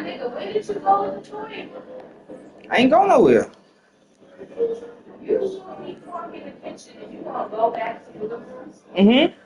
Nigga, where did you go in the toilet? I ain't going nowhere. You saw me park in the kitchen and you gonna go back to the living room? Mm-hmm.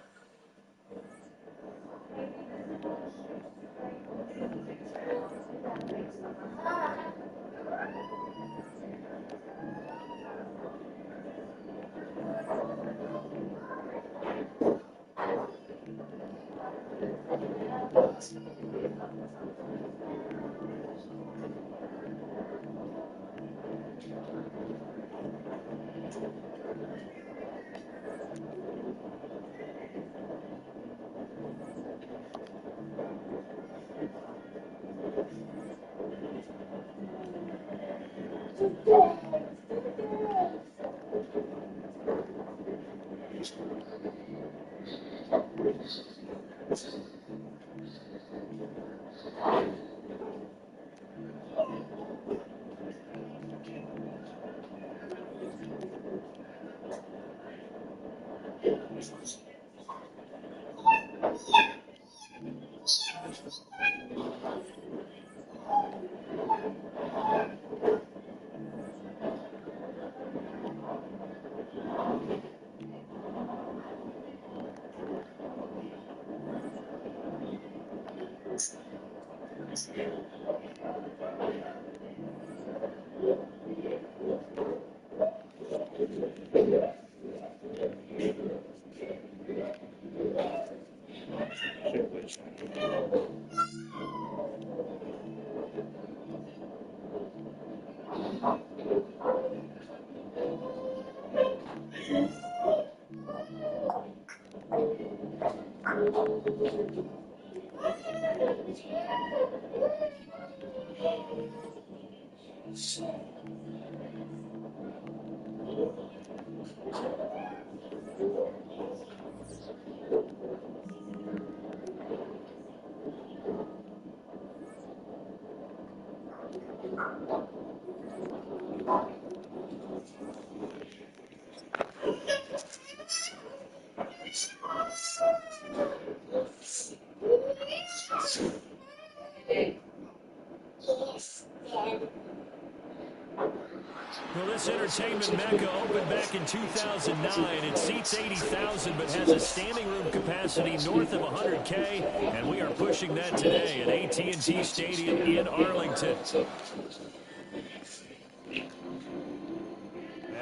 Well, this entertainment mecca opened back in 2009. It seats 80,000 but has a standing room capacity north of 100K, and we are pushing that today at AT&T Stadium in Arlington.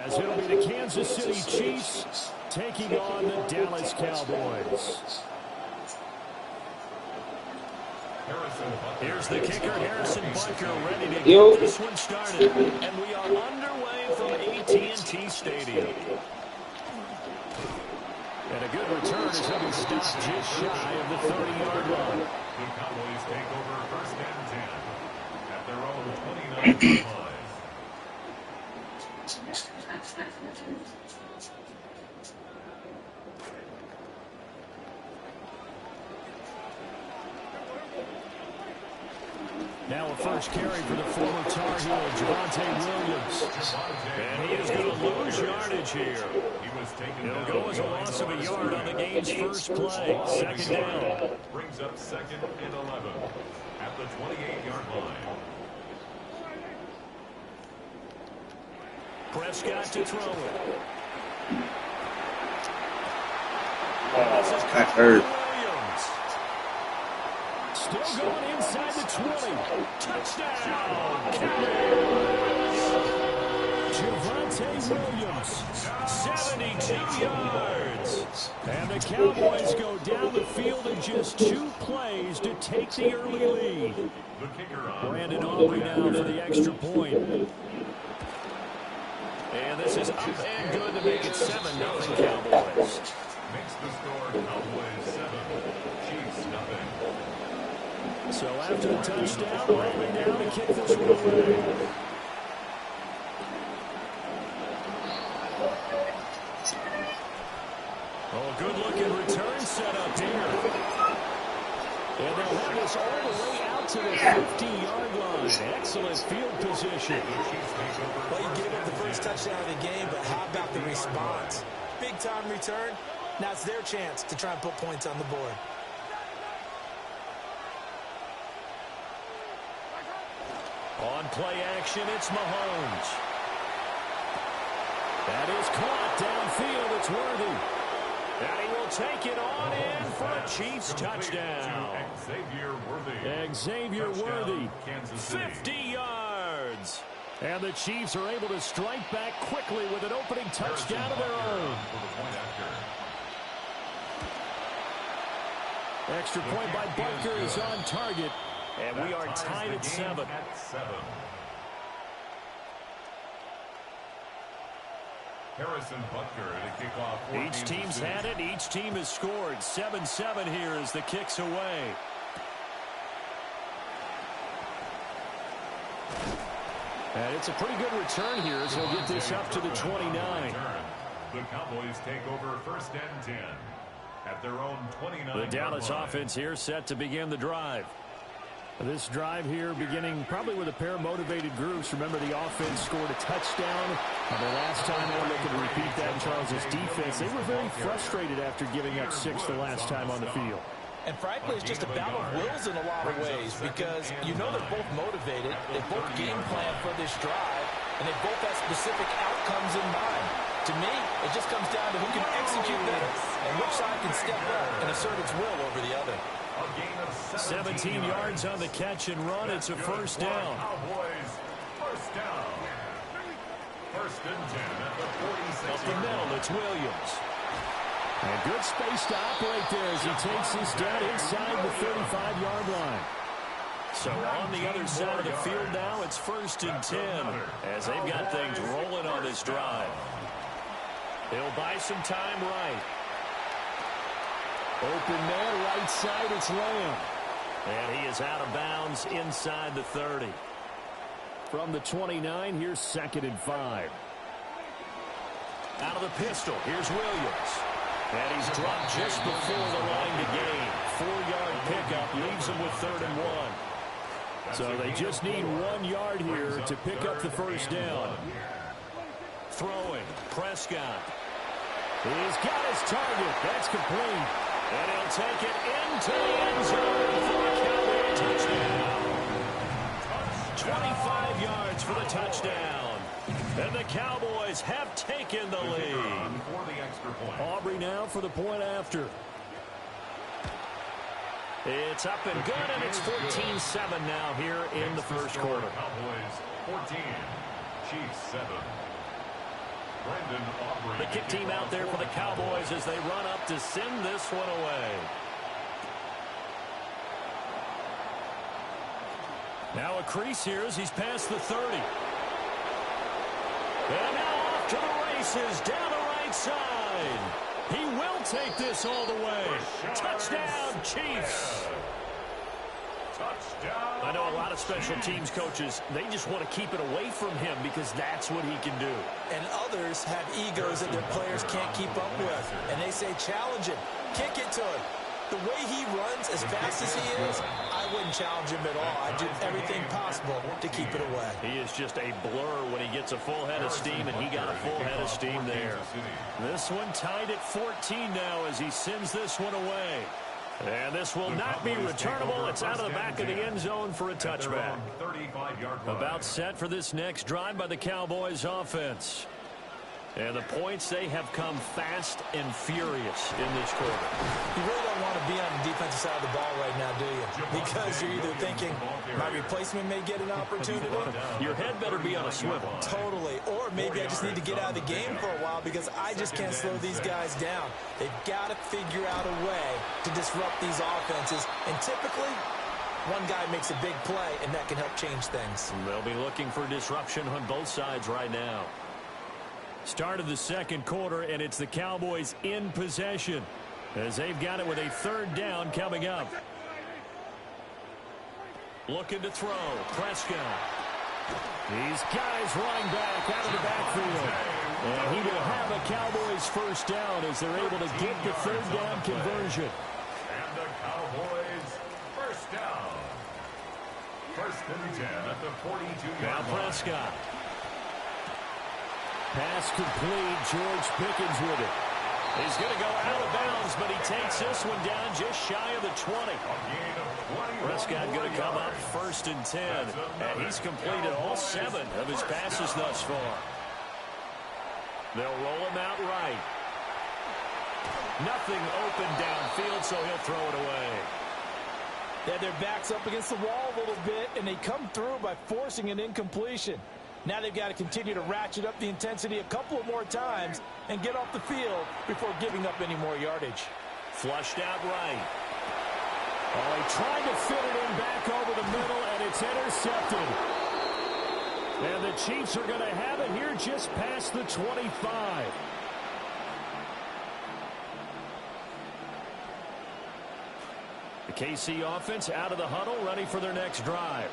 As it'll be the Kansas City Chiefs taking on the Dallas Cowboys. Here's the kicker, Harrison Butker, ready to get this one started. And we are underway from AT&T Stadium. And a good return is going to be stopped just shy of the 30-yard line. The Cowboys take over first and 10 at their own 29-yard line. Now a first carry for the former Tar Heel, Javonte Williams. And he is going to lose yardage here. It'll go as a loss of a yard on the game's first play. Second down. Brings up second and 11 at the 28-yard line. Prescott to throw it. That hurt. Still going inside the 20. Touchdown, Cowboys. Javonte Williams, 72 yards. And the Cowboys go down the field in just 2 plays to take the early lead. Brandon Aubrey now for the extra point. And this is up and good to make it 7-0 Cowboys. Makes the score Cowboys 7, Chiefs nothing. So after the touchdown, Aubrey down to kick this one away. Oh, good-looking return set up here. And they'll have this all the way out to the 50-yard line. Excellent field position. Well, you gave up the first touchdown of the game, but how about the response? Big-time return. Now it's their chance to try and put points on the board. On play action, it's Mahomes. That is caught downfield. It's Worthy. And he will take it on in for a Chiefs touchdown. Xavier Worthy, 50 yards. And the Chiefs are able to strike back quickly with an opening touchdown of their own. Extra point by Butker is on target. And we are tied at 7. Harrison Butker to kick off. Each team's had it. Each team has scored. 7-7 here as the kick's away. And it's a pretty good return here as he'll get this up to the 29. The Cowboys take over 1st and 10 at their own 29. The Dallas offense here set to begin the drive. This drive here beginning probably with a pair of motivated groups. Remember, the offense scored a touchdown. The last time they were looking to repeat that in Charles' defense, they were very frustrated after giving up 6 the last time on the field. And frankly, it's just a battle of wills in a lot of ways because you know they're both motivated. They both game plan for this drive, and they both have specific outcomes in mind. To me, it just comes down to who can execute better and which side can step up and assert its will over the other. 17 yards on the catch and run. It's a first down. Cowboys, first down. 1st and 10 at the 46. Up the middle, it's Williams. And good space to operate there as he takes this down inside the 35-yard line. So on the other side of the field now, it's 1st and 10 as they've got things rolling on this drive. They'll buy some time right. Open man, right side, it's Lamb. And he is out of bounds inside the 30. From the 29, here's 2nd and 5. Out of the pistol, here's Williams. And he's dropped just before the line to gain. 4-yard pickup leaves him with 3rd and 1. So they just need 1 yard here to pick up the first down. Throwing, Prescott. He's got his target. That's complete. And he'll take it into the end zone for a Cowboy touchdown. 25 yards for the touchdown. And the Cowboys have taken the lead. Aubrey now for the point after. It's up and good, and it's 14-7 now here in the first quarter. Cowboys 14, Chiefs 7. The kick team out there for the Cowboys as they run up to send this one away. Now a crease here as he's past the 30. And now off to the races down the right side. He will take this all the way. Touchdown, Chiefs. I know a lot of special teams coaches, they just want to keep it away from him because that's what he can do. And others have egos that their players can't keep up with. And they say, challenge him, kick it to him. The way he runs as fast as he is, I wouldn't challenge him at all. I'd do everything possible to keep it away. He is just a blur when he gets a full head of steam, and he got a full head of steam there. This one tied at 14 now as he sends this one away. And this will not be returnable. It's out of the back of the end zone for a touchback. About set for this next drive by the Cowboys offense. And the points, they have come fast and furious in this quarter. You really don't want to be on the defensive side of the ball right now, do you? Because you're either thinking, my replacement may get an opportunity. Your head better be on a swivel. Totally. Or maybe I just need to get out of the game for a while because I just can't slow these guys down. They've got to figure out a way to disrupt these offenses. And typically, one guy makes a big play, and that can help change things. They'll be looking for disruption on both sides right now. Start of the second quarter, and it's the Cowboys in possession as they've got it with a third down coming up. Looking to throw. Prescott. He's got his running back out of the backfield. And he will have a Cowboys first down as they're able to get the third down conversion. And the Cowboys first down. First and 10 at the 42-yard line. Now Prescott. Pass complete. George Pickens with it. He's going to go out of bounds, but he takes this one down just shy of the 20. Prescott going to come up first and 10, and he's completed all 7 of his passes thus far. They'll roll him out right. Nothing open downfield, so he'll throw it away. Yeah, their back's up against the wall a little bit, and they come through by forcing an incompletion. Now they've got to continue to ratchet up the intensity a couple of more times and get off the field before giving up any more yardage. Flushed out right. Oh, he tried to fit it in back over the middle, and it's intercepted. And the Chiefs are going to have it here just past the 25. The KC offense out of the huddle, ready for their next drive.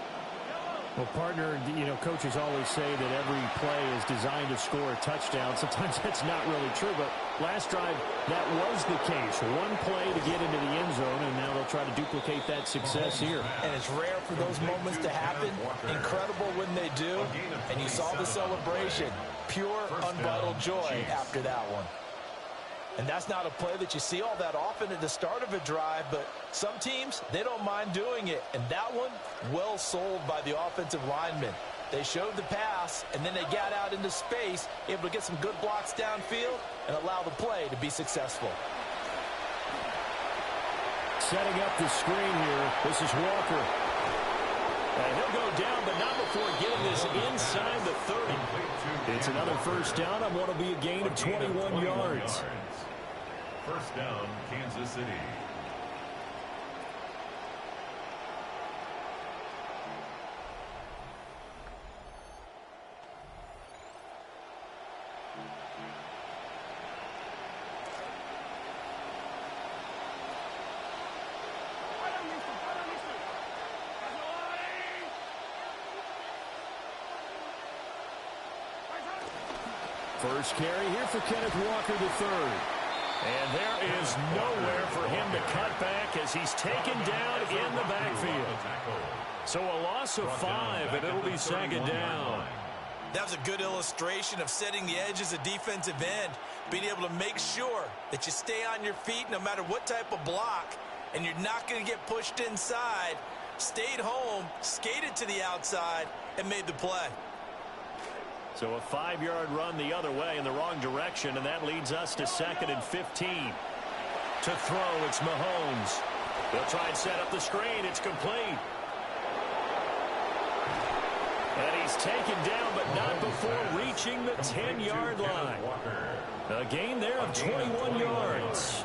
Well, partner, you know, coaches always say that every play is designed to score a touchdown. Sometimes that's not really true, but last drive, that was the case. One play to get into the end zone, and now they'll try to duplicate that success here. And it's rare for those moments to happen. Incredible when they do. And you saw the celebration. Pure, unbridled joy after that one. And that's not a play that you see all that often at the start of a drive, but some teams, they don't mind doing it. And that one, well sold by the offensive lineman. They showed the pass, and then they got out into space, able to get some good blocks downfield and allow the play to be successful. Setting up the screen here, this is Walker. And he'll go down, but not before getting this inside the 30. It's another first down on what will be a gain of 21 yards. First down, Kansas City. First carry here for Kenneth Walker III. And there is nowhere for him to cut back as he's taken down in the backfield. So a loss of 5, and it'll be second down. That was a good illustration of setting the edge as a defensive end, being able to make sure that you stay on your feet no matter what type of block, and you're not going to get pushed inside. Stayed home, skated to the outside, and made the play. So a 5-yard run the other way in the wrong direction, and that leads us to second and 15. To throw, it's Mahomes. They'll try and set up the screen. It's complete. And he's taken down, but not before reaching the 10-yard line. A gain there of 21 yards.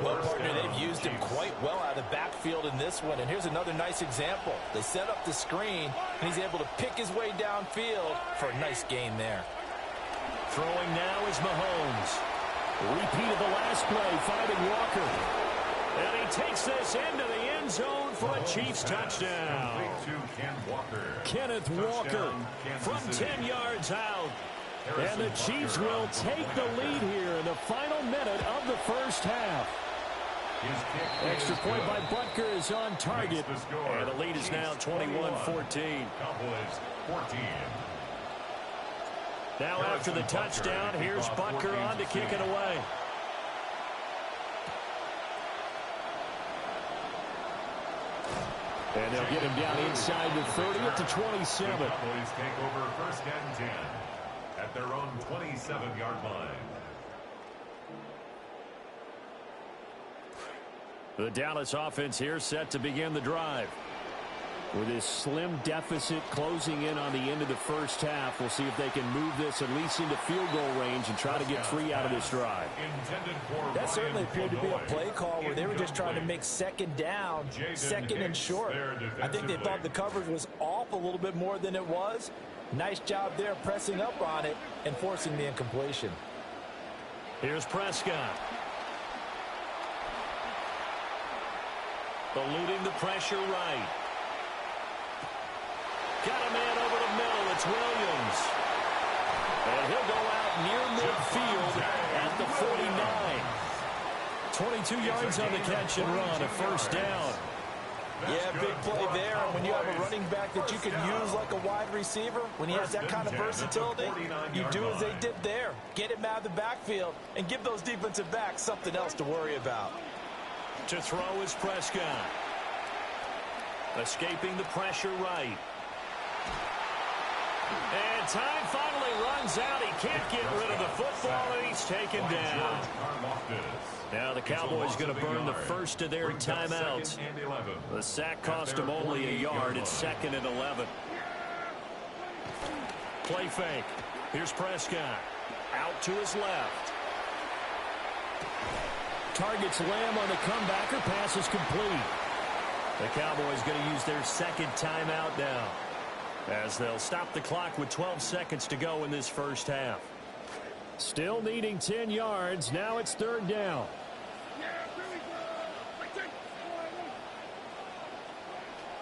Well, partner, they've used him quite well out of the backfield in this one. And here's another nice example. They set up the screen, and he's able to pick his way downfield for a nice gain there. Throwing now is Mahomes. Repeat of the last play, finding Walker. And he takes this into the end zone for a Chiefs touchdown. Kenneth Walker from 10 yards out. And the Chiefs will take the lead here in the final minute of the first half. Extra point by Butker is on target. And the lead is now 21-14. Now after the touchdown, here's Butker on to kick it away. And they'll get him down inside the 30 at the 27. Cowboys take over first and 10 at their own 27. 37-yard line. The Dallas offense here set to begin the drive. With this slim deficit closing in on the end of the first half, we'll see if they can move this at least into field goal range and try to get 3 out of this drive. That certainly appeared to be a play call where they were just trying to make second down, second and short. I think they thought the coverage was off a little bit more than it was. Nice job there pressing up on it and forcing the incompletion. Here's Prescott. Eluding the pressure right. Got a man over the middle. It's Williams. And he'll go out near midfield at the 49. 22 yards on the catch and run, a first down. Yeah, big play there. And when you have a running back that you can use like a wide receiver, when he has that kind of versatility, you do as they did there. Get him out of the backfield and give those defensive backs something else to worry about. To throw is Prescott. Escaping the pressure right. And time finally runs out. He can't get rid of the football, and he's taken down. Now the Cowboys going to burn the first of their timeouts. The sack cost him only a yard. It's 2nd and 11. Play fake. Here's Prescott. Out to his left. Targets Lamb on the comebacker. Pass is complete. The Cowboys going to use their second timeout now, as they'll stop the clock with 12 seconds to go in this first half. Still needing 10 yards. Now it's 3rd down.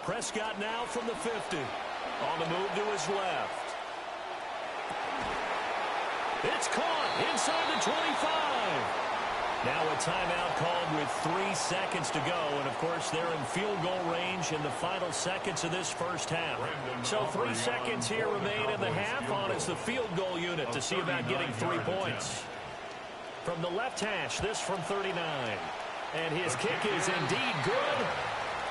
Prescott now from the 50. On the move to his left. It's caught inside the 25. Now a timeout called with 3 seconds to go. And, of course, they're in field goal range in the final seconds of this first half. So 3 seconds here remain in the half. On is the field goal unit to see about getting 3 points. From the left hash, this from 39. And his kick is indeed good.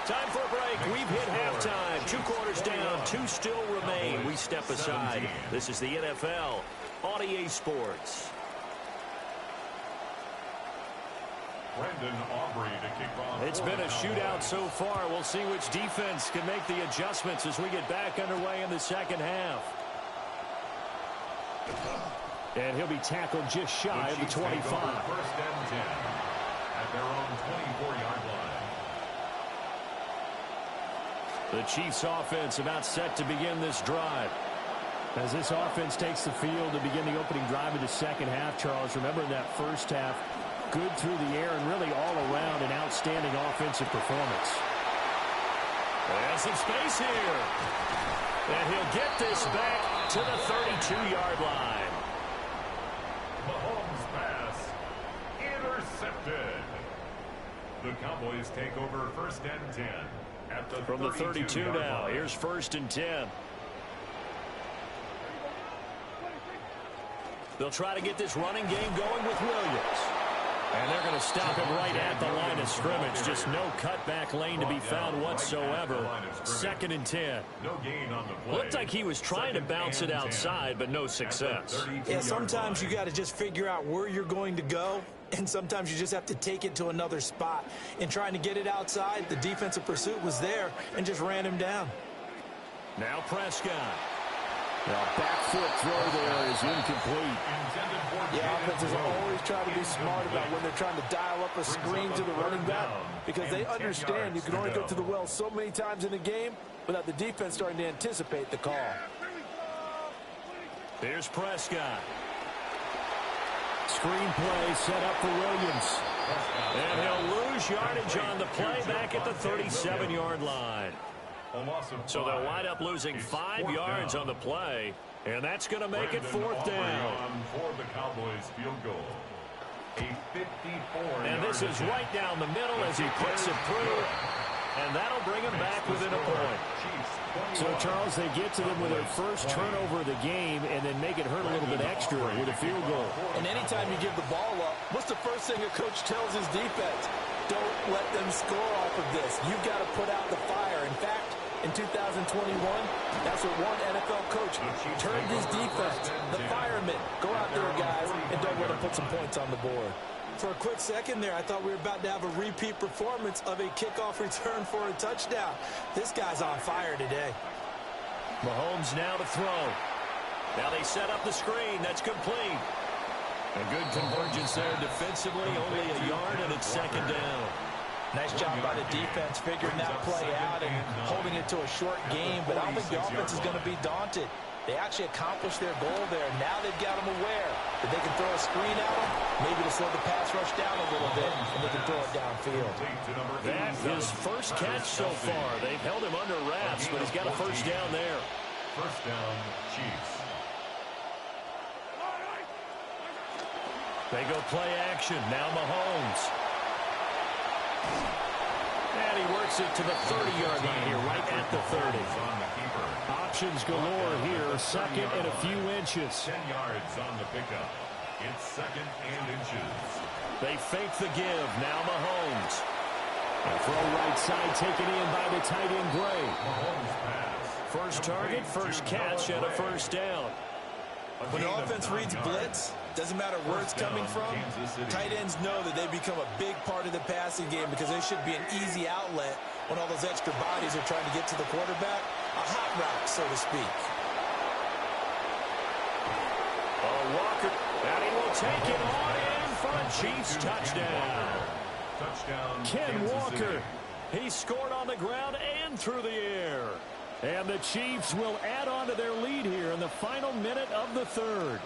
Time for a break. We've hit halftime. 2 quarters down. 2 still remain. We step aside. This is the NFL on EA Sports. It's been a shootout so far. We'll see which defense can make the adjustments as we get back underway in the second half. And he'll be tackled just shy of the 25. First and 10 at their own 24-yard line. The Chiefs offense about set to begin this drive. As this offense takes the field to begin the opening drive of the second half, Charles, remember in that first half, good through the air and really all around an outstanding offensive performance. There's some space here. And he'll get this back to the 32-yard line. Mahomes' pass intercepted. The Cowboys take over first and 10 at the From the 32 now. line. Here's 1st and 10. They'll try to get this running game going with Williams. And they're going to stop him right at the line of scrimmage. Just no cutback lane to be found whatsoever. 2nd and 10. No gain on the play. Looked like he was trying to bounce it outside, but no success. Yeah, sometimes you got to just figure out where you're going to go, and sometimes you just have to take it to another spot. In trying to get it outside, the defensive pursuit was there and just ran him down. Now Prescott. Now back foot throw there is incomplete. Yeah, offenses always try to be smart about when they're trying to dial up a screen to the running back, because they understand you can only go to the well so many times in a game without the defense starting to anticipate the call. Here's Prescott. Screen play set up for Williams. And he'll lose yardage on the play back at the 37-yard line. So they'll wind up losing 5 yards on the play, and that's going to make it 4th down. For the Cowboys field goal. A 54. And this is right down the middle as he puts it through, and that'll bring him back within a point. So, Charles, they get to them with their first turnover of the game and then make it hurt a little bit extra with a field goal. And anytime you give the ball up, what's the first thing a coach tells his defense? Don't let them score off of this. You've got to put out the fire. In fact, in 2021, that's what one NFL coach turned his defense. The firemen. Go out there, guys. put some points on the board. For a quick second there, I thought we were about to have a repeat performance of a kickoff return for a touchdown. This guy's on fire today. Mahomes now to throw. Now they set up the screen. That's complete. A good convergence there defensively. Only a yard, and it's second down. Nice job by the defense figuring that play out and holding it to a short game, but I don't think the offense is going to be daunted. They actually accomplished their goal there. Now they've got them aware that they can throw a screen at them, maybe to slow the pass rush down a little bit, and they can throw it downfield. That is first catch so far. They've held him under wraps, but he's got a first down there. First down, Chiefs. They go play action. Now Mahomes. And he works it to the 30-yard line here, right at the 30. Options galore here. Second and a few inches. 10 yards on the pickup. It's second and inches. They fake the give. Now Mahomes. A throw right side taken in by the tight end Gray. Mahomes pass. First target, first catch, and a first down. When the offense reads blitz, doesn't matter where it's coming from, tight ends know that they become a big part of the passing game because they should be an easy outlet when all those extra bodies are trying to get to the quarterback. A hot route, so to speak. Walker, and he will take it on in for a Chiefs touchdown. Touchdown, Ken Kansas Walker, City. he scored on the ground and through the air. And the Chiefs will add on to their lead here in the final minute of the third.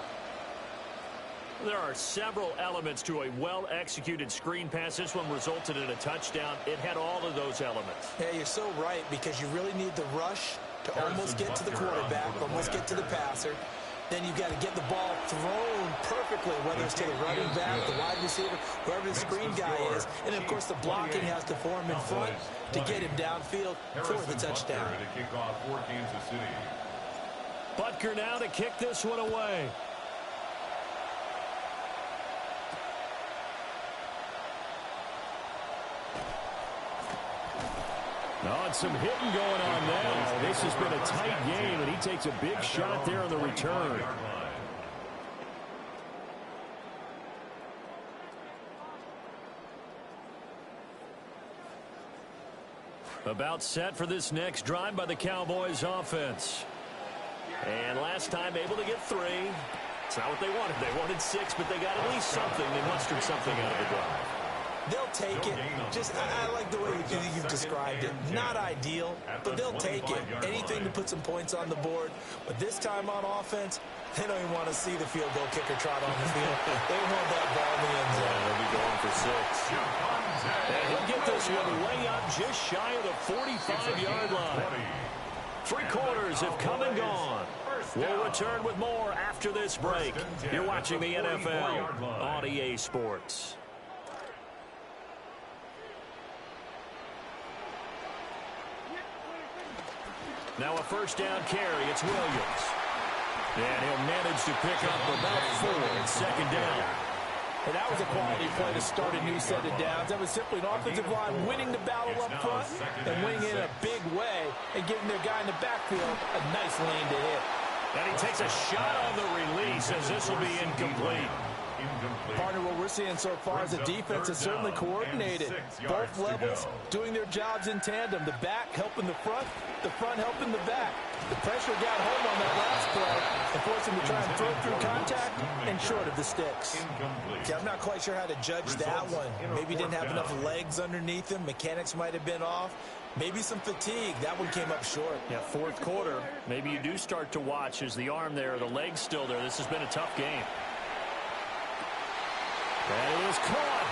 There are several elements to a well-executed screen pass. This one resulted in a touchdown. It had all of those elements. Yeah, you're so right because you really need the rush to almost get to the quarterback, almost get to the passer. Then you've got to get the ball thrown perfectly, whether it's to the running back, the wide receiver, whoever the screen guy is. And, of course, the blocking has to form in front to get him downfield for the touchdown. To kick off for Kansas City. Butker now to kick this one away. Oh, and some hitting going on now. This has been a tight game, and he takes a big shot there on the return. About set for this next drive by the Cowboys offense. And last time able to get 3. It's not what they wanted. They wanted 6, but they got at least something. They mustered something out of the drive. They'll take it. I like the way you've described it. Not ideal, but they'll take it. Anything to put some points on the board. But this time on offense, they don't even want to see the field goal kicker trot on the field. They want that ball in the end zone. They'll be going for 6. And he'll get this one way up just shy of the 45-yard line. 3 quarters have come and gone. We'll return with more after this break. You're watching the NFL on EA Sports. Now a first down carry. It's Williams. And he'll manage to pick up about 4 in second down. And that was a quality play to start a new set of downs. That was simply an offensive line winning the battle up front and winning it in a big way and giving their guy in the backfield a nice lane to hit. And he takes a shot on the release as this will be incomplete. Partner, what we're seeing so far is the defense is certainly coordinated. Both levels doing their jobs in tandem. The back helping the front helping the back. The pressure got home on that last play and forced him to try and throw through contact and short of the sticks. Okay, I'm not quite sure how to judge that one. Maybe he didn't have enough legs underneath him. Mechanics might have been off. Maybe some fatigue. That one came up short. Yeah, fourth quarter. Maybe you do start to watch as the arm there, the leg's still there. This has been a tough game. And it is caught.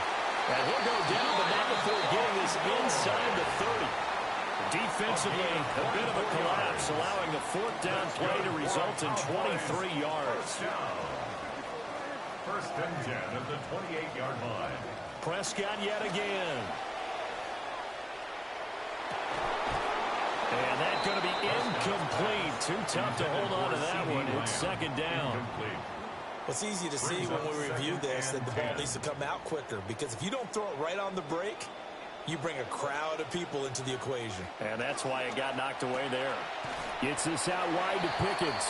And he'll go down, but not before getting this inside the 30. Defensively, a bit of a collapse, allowing the 4th down play to result in 23 yards. First and 10 at the 28-yard line. Prescott yet again. And that's going to be incomplete. Too tough to hold on to that one. It's second down. It's easy to see when we review this that the ball needs to come out quicker, because if you don't throw it right on the break, you bring a crowd of people into the equation. And that's why it got knocked away there. Gets this out wide to Pickens.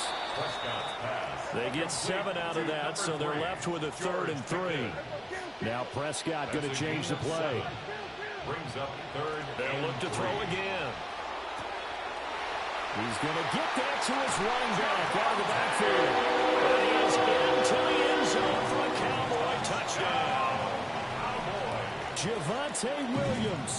They get 7 out of that, so they're left with a 3rd and 3. Now Prescott going to change the play. Brings up 3rd. They'll look to throw again. He's going to get that to his running back out of the backfield. And he is into the end zone for a Cowboy touchdown. Javonte Williams.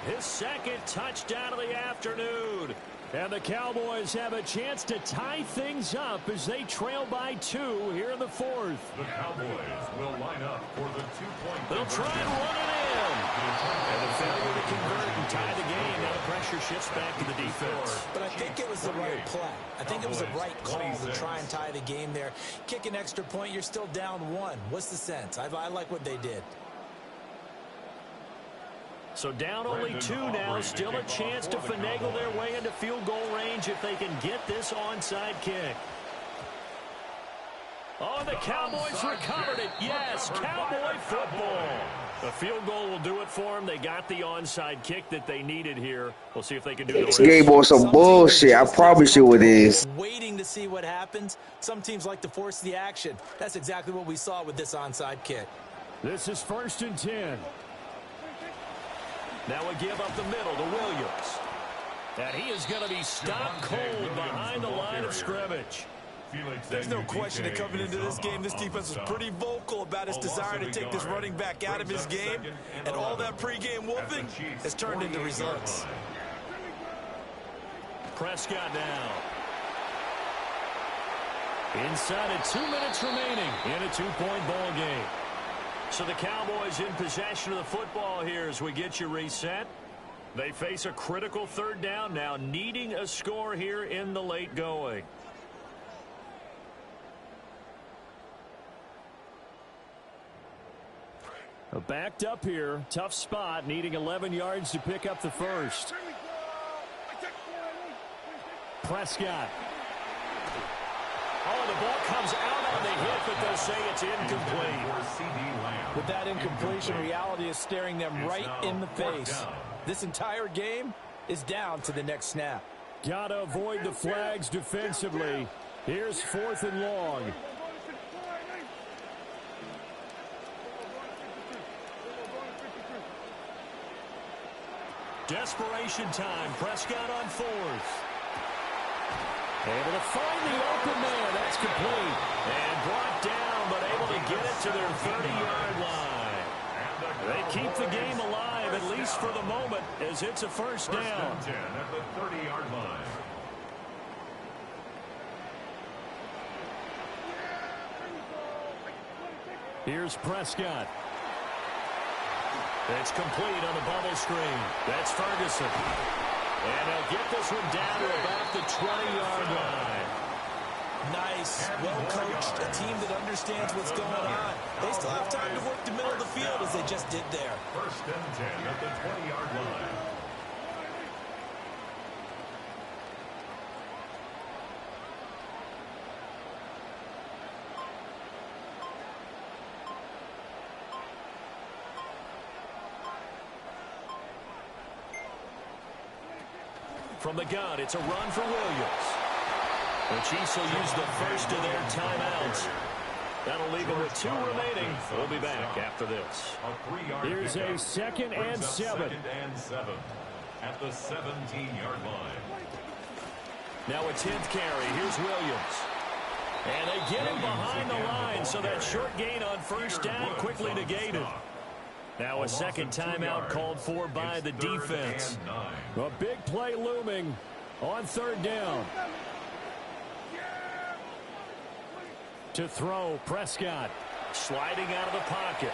His 2nd touchdown of the afternoon. And the Cowboys have a chance to tie things up as they trail by 2 here in the 4th. The Cowboys will line up for the 2-point. They'll try and run it in. And the failure to convert and tie the game. Now the pressure shifts back to the defense. But I think it was the right play. I think it was the right call to try and tie the game there. Kick an extra point, you're still down 1. What's the sense? I like what they did. So down only 2 now, still a chance to finagle their way into field goal range if they can get this onside kick. Oh, the Cowboys recovered it. Yes, Cowboy football. The field goal will do it for them. They got the onside kick that they needed here. We'll see if they can do the rest. This game was some bullshit. I promise you it is. Waiting to see what happens. Some teams like to force the action. That's exactly what we saw with this onside kick. This is 1st and 10. Now a give up the middle to Williams. And he is going to be stopped cold behind the line of scrimmage. There's no question that coming into this game, this defense was pretty vocal about its desire to take this running back out of his game. And all that pregame whooping has turned into results. Prescott now. Inside of 2 minutes remaining in a 2-point ball game. So the Cowboys in possession of the football here as we get you reset. They face a critical 3rd down now, needing a score here in the late going. Backed up here, tough spot, needing 11 yards to pick up the 1st. Prescott. Oh, the ball comes out on the hit, but they'll say it's incomplete. With that incompletion, reality is staring them right in the face. This entire game is down to the next snap. Gotta avoid the flags defensively. Here's 4th and long. Desperation time. Prescott on 4th. Able to find the open man. That's complete. And brought down, but able to get it to their 30-yard line. They keep the game alive, at least for the moment, as it's a 1st down. 1st and 10 at the 30-yard line. Here's Prescott. It's complete on the bubble screen. That's Ferguson. And they'll get this one down to about the 20-yard line. Nice, well-coached, a team that understands what's going on. They still have time to work the middle of the field as they just did there. 1st and 10 at the 20-yard line. From the gun, it's a run for Williams. The Chiefs will use the first of their timeouts. That'll leave them with 2 remaining. We'll be back after this. Here's a 2nd and 7. 2nd and 7 at the 17-yard line. Now a 10th carry. Here's Williams. And they get him behind the line, so that short gain on 1st down quickly negated. Now a 2nd timeout called for by the defense. A big play looming on 3rd down. To throw, Prescott. Sliding out of the pocket.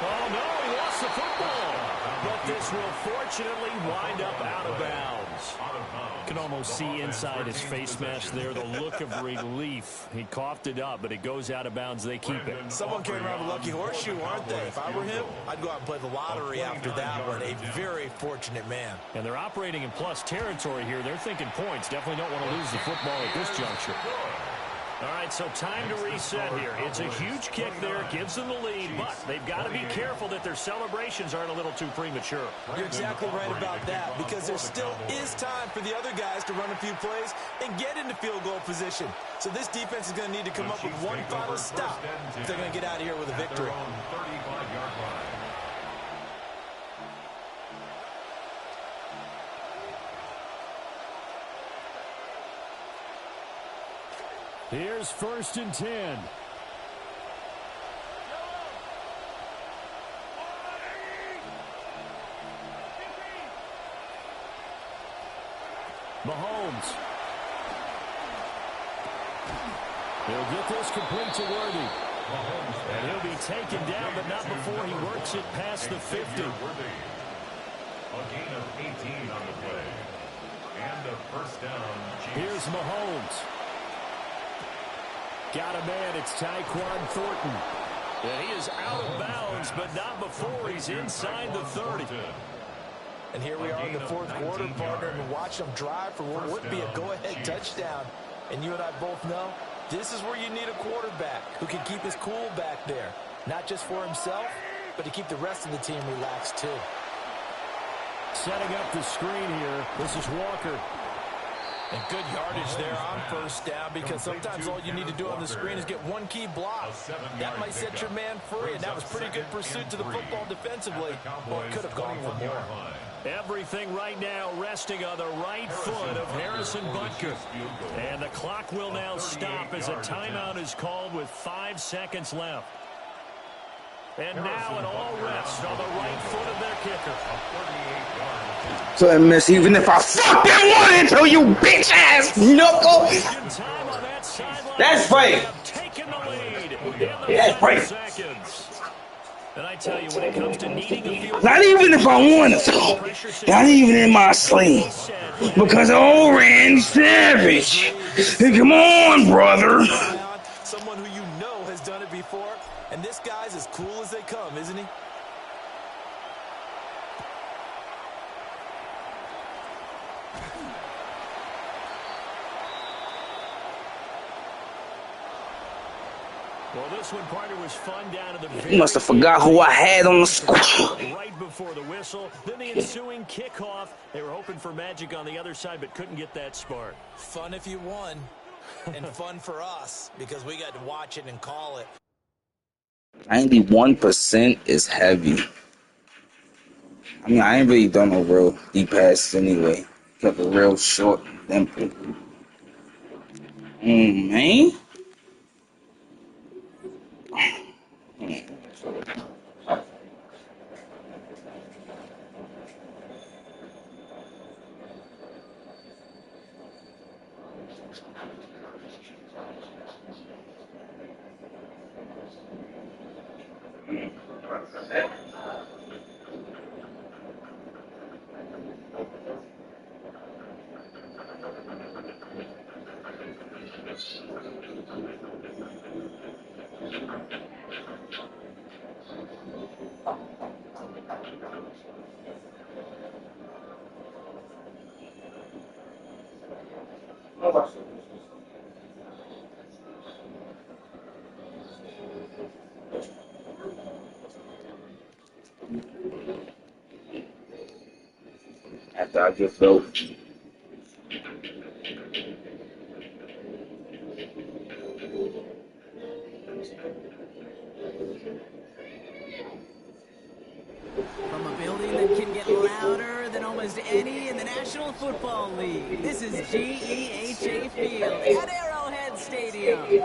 Oh, no, he lost the football. But this will fortunately wind up out of bounds. You can almost see inside his face mask there the look of relief. He coughed it up, but it goes out of bounds. They keep it. Someone carrying around a lucky horseshoe, aren't they? If I were him, I'd go out and play the lottery after that one. A very fortunate man. And they're operating in plus territory here. They're thinking points. Definitely don't want to lose the football at this juncture. All right, so time to reset here. It's a huge kick there, gives them the lead, but they've got to be careful that their celebrations aren't a little too premature. You're exactly right about that, because there still is time for the other guys to run a few plays and get into field goal position. So this defense is going to need to come up with one final stop if they're going to get out of here with a victory. Here's 1st and 10. Mahomes. He'll get this complete to Worthy. And he'll be taken down, but not before he works it past the 50. A gain of 18 on the play. And a first down. Here's Mahomes. Got a man, it's Tyquan Thornton. And he is out of bounds, but not before he's inside the 30. And here we are in the 4th quarter, partner, and watch them drive for what would be a go-ahead touchdown. And you and I both know this is where you need a quarterback who can keep his cool back there. Not just for himself, but to keep the rest of the team relaxed too. Setting up the screen here. This is Walker. And good yardage there on first down, because sometimes all you need to do on the screen is get one key block. That might set your man free, and that was pretty good pursuit to the football defensively. Well, it could have gone for more. Everything right now resting on the right foot of Harrison Butker. And the clock will now stop as a timeout is called with 5 seconds left. And now it all rests on the right foot of their kicker. So I miss, even if I fucking wanted to, you bitch ass knuckle. That's right. That's right. And I tell you, when it comes to needing a field, Not even if I wanted to. Not even in my sleep. Because Orange Savage. Hey, come on, brother. Someone who you know has done it before. And this guy's as cool as they come, isn't he? Well, this one, partner, was fun down to the very You must have forgot who I had on the squad. right before the whistle. Then the ensuing kickoff. They were hoping for magic on the other side, but couldn't get that spark. Fun if you won, and fun for us, because we got to watch it and call it. 91% is heavy. I mean, I ain't really done no real deep passes anyway. Kept it real short and simple. Man. After I get built. From a building that can get louder than almost any in the National Football League, this is GEHA Field at Arrowhead Stadium.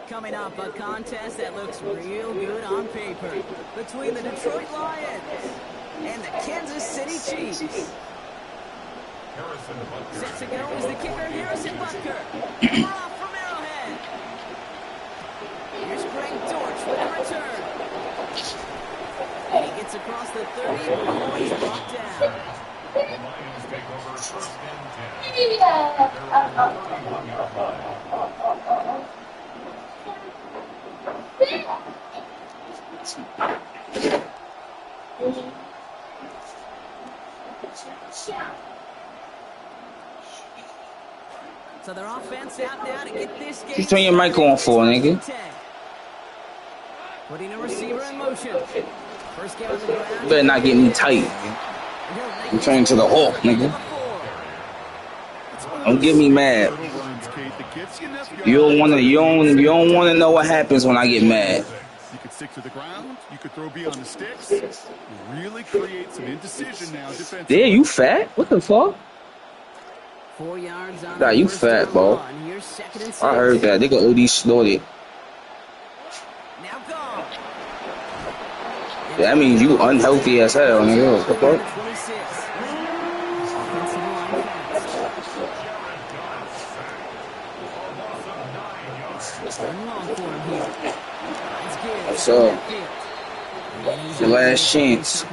Coming up, a contest that looks real good on paper between the Detroit Lions and the Kansas City Chiefs. Set to go is the kicker, Harrison Butker. We're off from Arrowhead. Here's Greg Dortch with the return. And he gets across the 30 before he's brought down. The Lions take over 1st and 10. They're on the 31-yard line. So their offense out now to get this game. Just turn your mic on for, nigga. Putting a receiver in motion. First game on the ground. You better not get me tight, nigga. I'm turning to the Hawk, nigga. Don't get me mad. You don't wanna know what happens when I get mad. You could stick to the ground, you could throw beyond the sticks. You really create some indecision now defensively. Yeah, you fat? What the fuck? 4 yards on Nah, you fat, bro. I heard that. They got OD snorted. Now go. That means you unhealthy as hell, nigga. What the fuck? What's up? It's your last chance.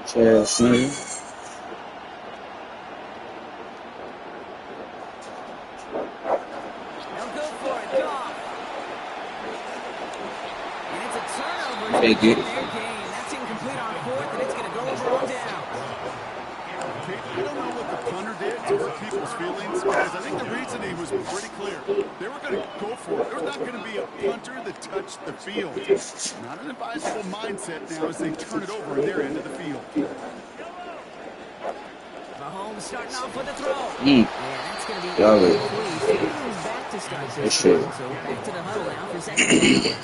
Cheers, nigga. Take it. That's incomplete on fourth, and it's going to go over on down. I don't know what the punter did to hurt people's feelings, because I think the reasoning was pretty clear. They were going to go for it. There was not going to be a punter that touched the field. Not an advisable mindset now as they turn it over in their end of the field. Mahomes starting off with a throw. Yeah, that's going to be back to start this. So back to the huddle now for second.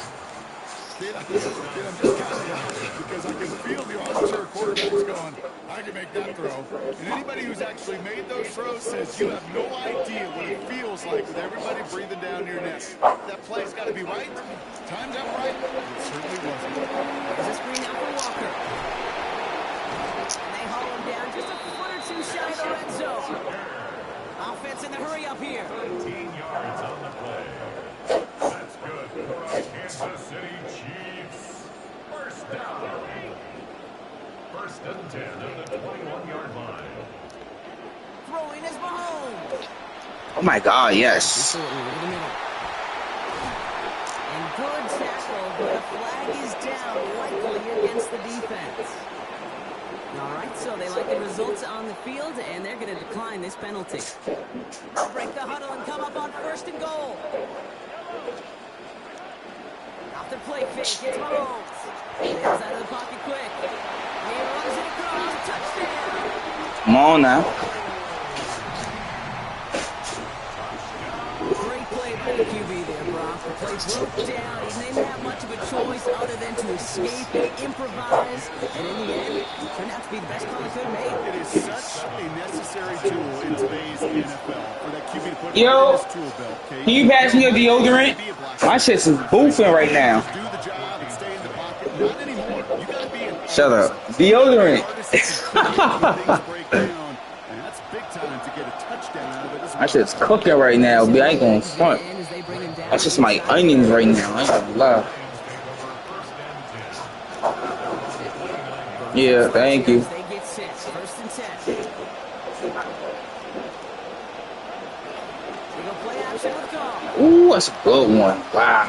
I'm just kind of happy because I can feel the armchair quarterbacks going, I can make that throw. And anybody who's actually made those throws says you have no idea what it feels like with everybody breathing down your neck. That play's got to be right. Timed up right. It certainly wasn't. There's a screen out for Walker. And they haul him down just a foot or two shy of the red zone. Offense in the hurry up here. 18 yards on the play. That's good for our Kansas City Chiefs. First down. First and 10 at the 21-yard line. Throwing is Mahomes. Oh my God, yes. And good tackle, but a flag is down, likely against the defense. All right, so they like the results on the field, and they're going to decline this penalty. Break the huddle and come up on first and goal. Off the play fake, it's Mahomes. There's out of the pocket quick. He runs it across, touchdown. Come on now. Great play by the QB there, Brock. The play broke down. He didn't have much of a choice other than to escape and improvise. And in the end, it turned out to be the best call he could have made. It is such a necessary tool in today's NFL for that QB to put Yo, in his tool belt. Okay? can you pass me a deodorant? My shit's boofing right now. Do the job and stay in the pocket. Not anymore. You got to be an Shut up. Deodorant. things break down, and that's big time to get a touchdown out of it. My shit's cooking right now, but I ain't gonna front. That's just my onions right now. I ain't gonna lie. Yeah, thank you. They get set. First and 10. They go play action with Goff. Ooh, that's a good one. Wow.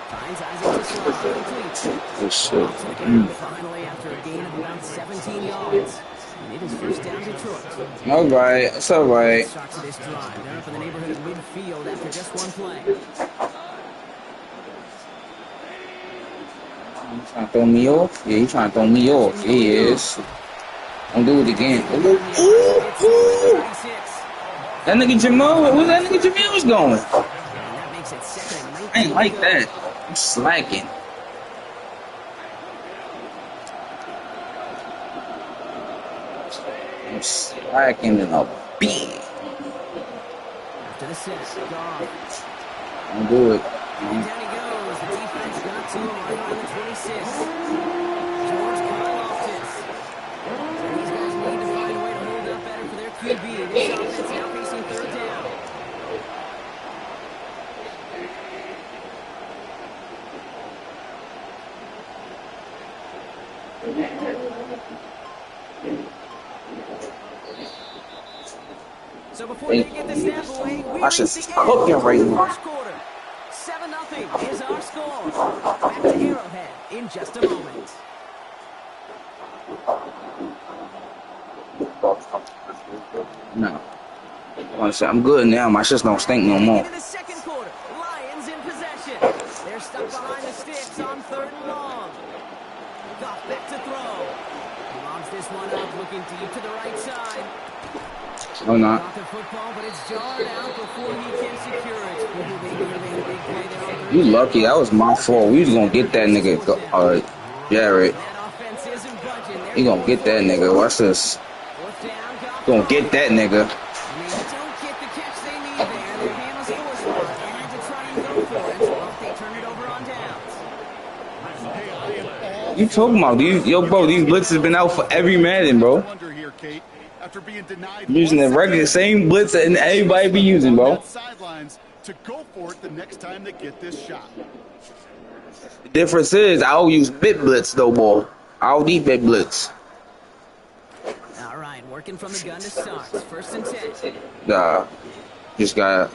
Finds Isaac to slot. Complete. Good shit. Finally, after a gain of about 17 yards. And it is first down Detroit. Alright, it's alright. Starts this drive. They're up in the neighborhood of midfield after just one play. You trying to throw me off? Yeah, you trying to throw me off. Yeah, he is. Don't do it again. Ooh. That nigga Jamal, where that nigga Jamal was going? I ain't like that. I'm slacking. I'm slacking in a beat. After the set, Goff. Don't do it. And down he goes. The defense got to him right around the 26. George Karloftis. So these guys need to find a way to hold up better for their QB. This offense now facing third down. So before they get the snap away, we're I at should the end cooking of right the now. first quarter. 7-0 is our score. Back to Arrowhead in just a moment. No. I'm good now. My shit don't stink no more. Into the second quarter, Lions in possession. They're stuck behind the sticks on 3rd and long. Goff back to throw. He lobs this one up, looking deep to the right side. No, not. Got the football, but it's jarred out before he can secure it. Ooh, they nearly had a big play there on 3rd You down. lucky. That was my fault. We was gonna get that nigga. Jared. That offense isn't budging. They're You gonna get that nigga. Watch this. 4th down, Goff Gonna get that nigga. And they don't get the catch they need there. Their Bama's 4 spot. They had to try and go for it. Well, they turn it over on downs. You talking about these? Yo, bro, these blitzes been out for every Madden, bro. After being denied Using the regular same blitz that everybody be using, bro. sidelines to go for it the next time they get this shot. The difference is I'll use bit blitz though, boy. I'll need bit blitz. All right, working from the gun to start. 1st and 10. Nah, just gotta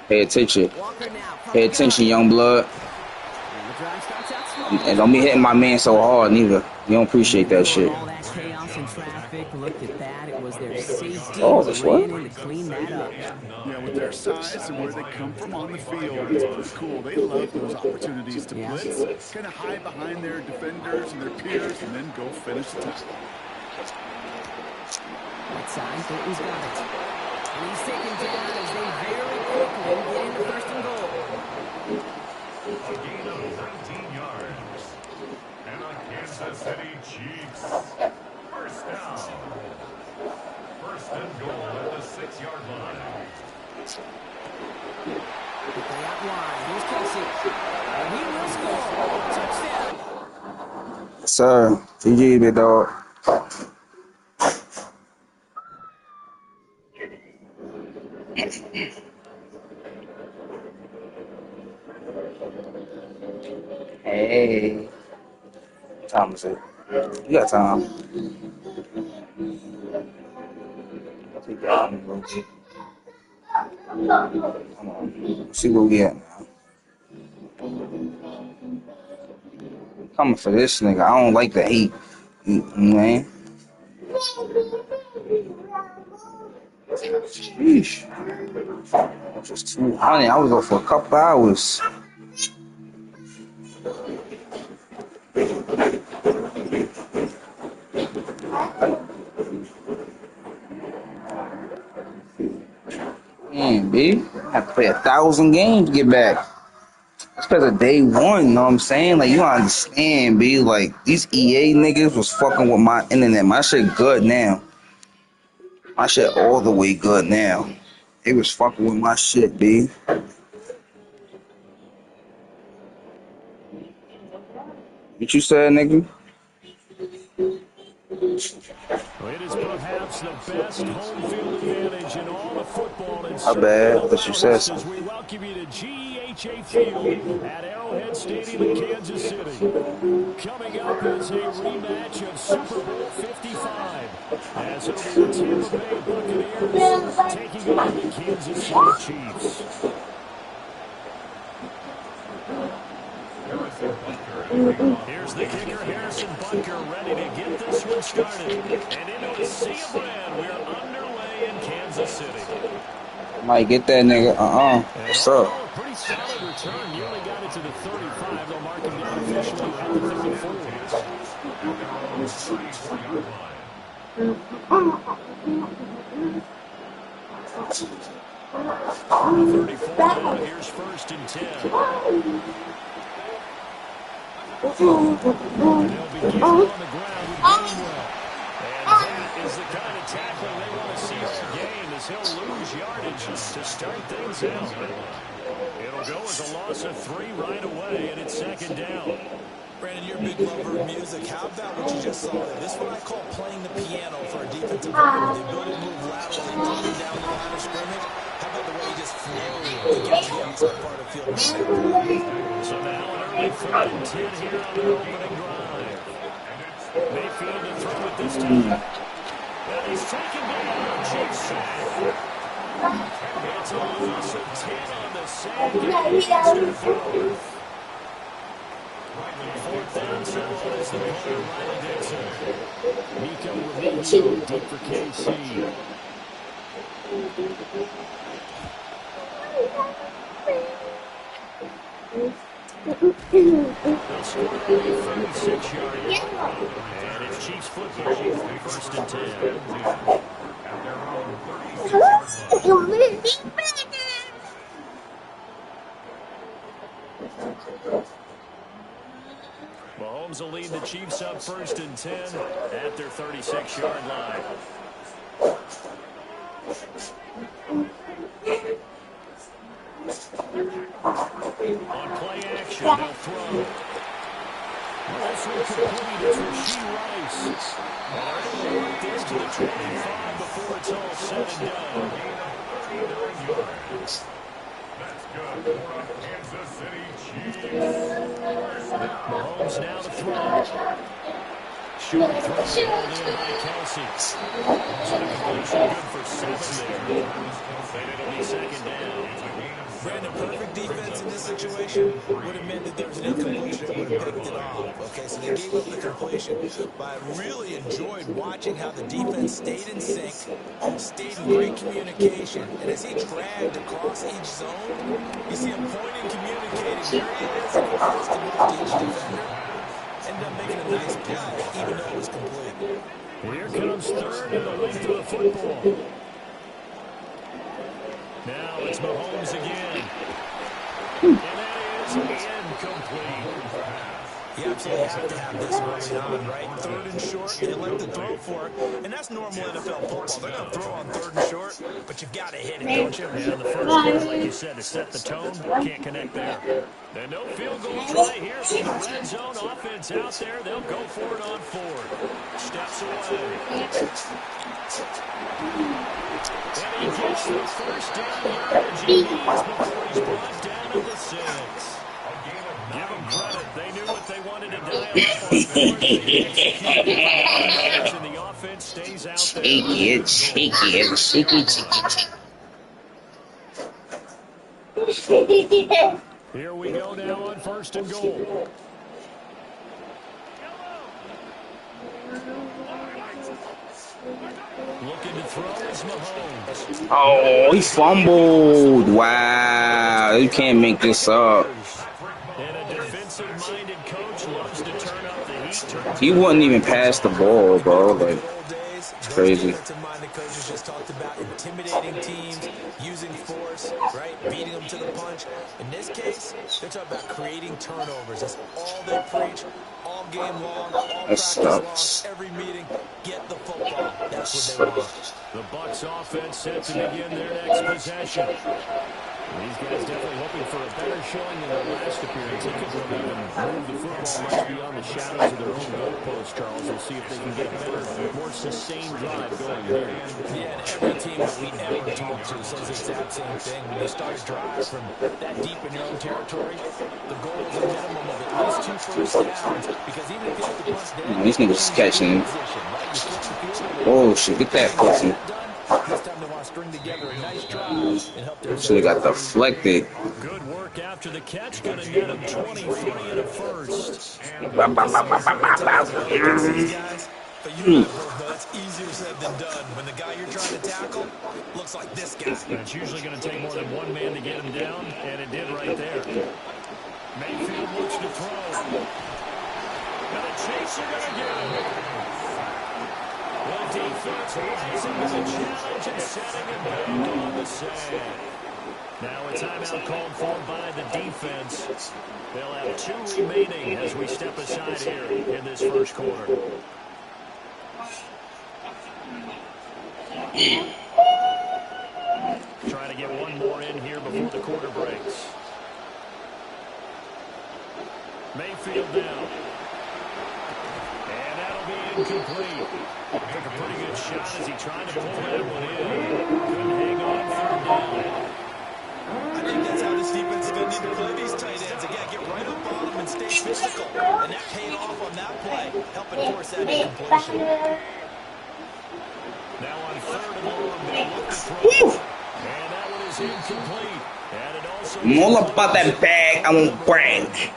pay attention. Walker now from Pay the gun. attention, young blood. And the drive starts out small. And don't be hitting my man so hard, neither. You don't appreciate that shit. All that chaos and traffic. Look at that. It was their safety Oh, who that's ran what? in to clean that up. Yeah, with their size and where they come from on the field, it's pretty cool. They love those opportunities to Yeah. blitz, kind of hide behind their defenders and their peers, and then go finish the tackle. Right side, Thornton's got it. And he's taken down as they very quickly get into 1st and goal. A gain of 19 yards. And the Kansas City Chiefs. 1st down. 1st and goal at the 6-yard line. Play out wide. Here's Kelsey. And he will score. Touchdown. Sir, GG, big dog. Hey. What time is it? You got time. I'll take that one real quick. Come on. Let's see where we at now. Coming for this nigga. I don't like the hate. You know what I mean? Sheesh. Just 200. I was go for a couple hours. Man, B. I have to play 1,000 games to get back. That's because of day one, you know what I'm saying? Like, you don't understand, B. Like, these EA niggas was fucking with my internet. My shit good now. My shit all the way good now. They was fucking with my shit, B. What you said, nigga? It is perhaps the best home field advantage in all of football. And My bad. I thought you said as we something. welcome you to GEHA Field at Arrowhead Stadium in Kansas City. Coming up is a rematch of Super Bowl 55. As it'll be the Tampa Bay Buccaneers taking on the Kansas City Chiefs. Here's the kicker, Harrison Butker, ready to get this one started. And into a sea of red, we're underway in Kansas City. Might get that nigga. What's up? A pretty solid return. Nearly got it to the 35. They'll mark him down officially at the 34. On the 34 now, here's 1st and 10. And they'll begin on the ground with Gainwell. And that is the kind of tackling they want to see all game, as he'll lose yardage to start things out. It'll go as a loss of 3 right away, and it's 2nd down. Brandon, you're a big lover of music. How about what you just saw there? This is what I call playing the piano for a defensive player. The ability to move laterally, coming down the line of scrimmage. How about the way he just flowed to get to the outside part of the field? So now an early 3rd and 10 here on their opening drive. Mayfield to throw it this time. And he's taken down. Chiefs sack. It's a loss of 10 on the sack, and he needs to fourth. Fourth down, so long as the punter, Riley Dixon. Nico Remigio, deep for KC. They'll score on a 36-yard line. And it's Chiefs football, first and 10. Mahomes will lead the Chiefs up first and 10 at their 36-yard line. On play action, they'll throw. This one complete. It's Rashee Rice. And they're able to work this to the 25 before it's all said and done. That's good for Kansas City Chiefs. Mahomes now to throw. Short throw pulled in by Kelsey. So the completion good for 7 there. And it'll be second down. Brandon, perfect defense in this situation would have meant that there was an incompletion that would have picked it off. Okay, so they gave up the completion. But I really enjoyed watching how the defense stayed in sync, stayed in great communication. And as he dragged across each zone, you see him pointing, communicating. There he is, fast enough to each defender. Ended up making a nice play, even though it was complete. Here comes third and the length of the football. Now it's Mahomes again. And that is incomplete. You absolutely have to have this early on, right? Third and short, they like to throw for it. And that's normal NFL football. They're going to throw on third and short, but you've got to hit it, don't you? Yeah, the first one, like you said, to set the tone, can't connect there. And no field goal try here from the red zone offense out there. They'll go for it on fourth. Steps away. And he gets the first down yardage he needs before he's brought down to the 6. Give them credit. They knew what they wanted to dial up on fourth. They executed for 9 yards, and the offense stays out there. Here we go now on first and goal. Looking to throw is Mahomes. Oh, he fumbled. Wow, you can't make this up. And a defensive-minded coach loves to turn up the heat. He wouldn't even pass the ball, bro. Like, it's crazy. Defensive-minded coaches just talked about intimidating teams, using force, right, beating them to the punch. In this case, they're talking about creating turnovers. That's all they preach, all game long, all practice long, every meeting. Get the football. That's what they want. The Bucs offense set to begin their next possession. These guys definitely hoping for a better showing in their last appearance. They could really even move the football much beyond the shadows of their own goalpost, Charles. We'll see if they can get a better, more sustained drive going here. Yeah, and every team that we ever talk to says the exact same thing. When you start a drive from that deep in your own territory, the goal is a minimum of at least 2 first downs. Because even if you have to punch down, these niggas is catching. Oh shit, get that pussy. This time they want to string together a nice drive and help their Should have got deflected. Good work after the catch. Going to net him 23 and a first. But you know it's easier said than done. When the guy you're trying to tackle looks like this guy. And it's usually going to take more than one man to get him down, and it did right there. Mayfield looks to throw. And the Chiefs are going to get him. The defense rising to the challenge and setting it back on the sand. Now a timeout called for by the defense. They'll have 2 remaining as we step aside here in this first quarter. Trying to get one more in here before the quarter breaks. Mayfield now. And that'll be incomplete. Took a pretty good shot as he tried to pull that one in. Couldn't hang on third down. I think that's how this defense is going to need to play these tight ends. Again, get right up on them and stay physical. And that paid off on that play, helping force that incompletion. Now on third and long, they'll look to throw. is incomplete. And it also I'm all about that bag. I won't brag.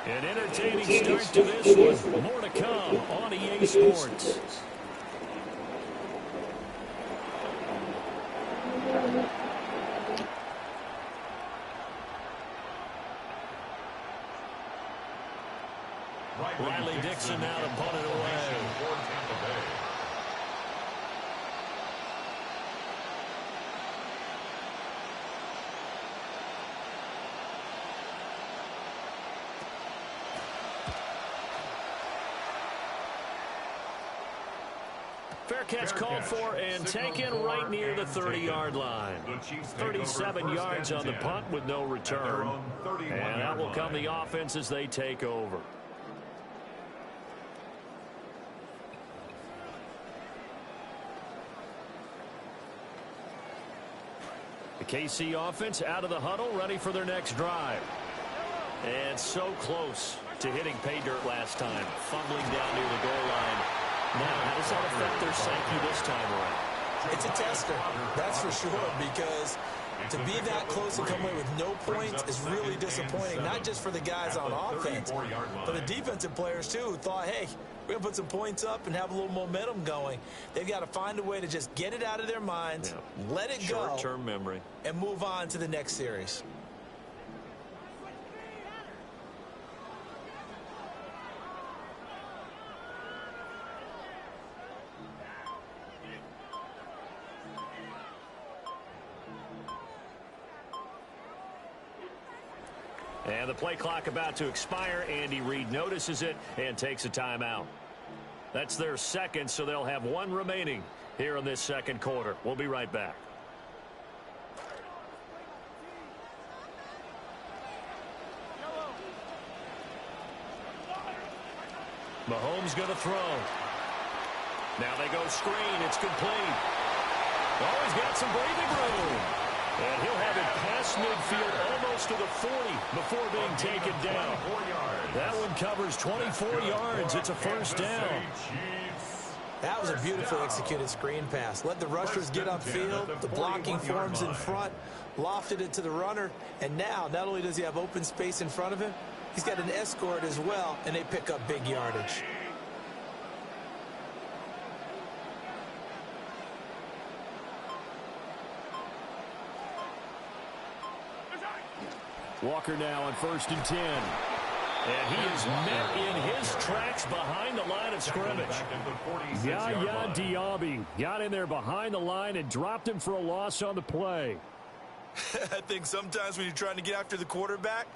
an entertaining start to this one. More to come on EA Sports. Riley Dixon now to punt it away. Fair catch called for and taken right near the 30-yard line. 37 yards on the punt with no return. And that will come the offense as they take over. The KC offense out of the huddle, ready for their next drive. And so close to hitting pay dirt last time, fumbling down near the goal line. Now, how does that affect their psyche this time around? It's a tester, that's for sure, because to be that close and come away with no points is really disappointing, not just for the guys on offense, but the defensive players, too, who thought, hey, we're going to put some points up and have a little momentum going. They've got to find a way to just get it out of their minds, let it go, short-term memory, and move on to the next series. And the play clock about to expire. Andy Reid notices it and takes a timeout. That's their second, so they'll have one remaining here in this second quarter. We'll be right back. Mahomes going to throw. Now they go screen. It's complete. Oh, he's got some breathing room. And he'll have it past midfield almost to the 40 before being taken down. That one covers 24 yards. It's a first down. That was a beautifully executed screen pass. Let the rushers get upfield. The blocking forms in front. Lofted it to the runner. And now, not only does he have open space in front of him, he's got an escort as well, and they pick up big yardage. Walker now on 1st and 10. And he is met in his tracks behind the line of scrimmage. Yaya Diaby got in there behind the line and dropped him for a loss on the play. I think sometimes when you're trying to get after the quarterback,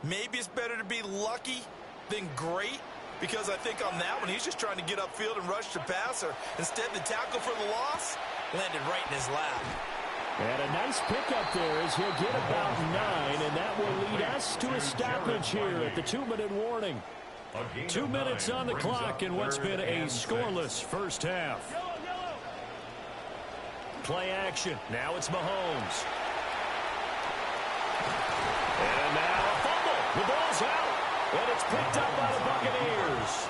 maybe it's better to be lucky than great, because I think on that one, he's just trying to get upfield and rush the passer. Instead, the tackle for the loss landed right in his lap. And a nice pickup there as he'll get about 9, and that will lead us to a stoppage here at the 2-minute warning. 2 minutes on the clock in what's been a scoreless first half. Play action. Now it's Mahomes. And now a fumble. The ball's out. And it's picked up by the Buccaneers.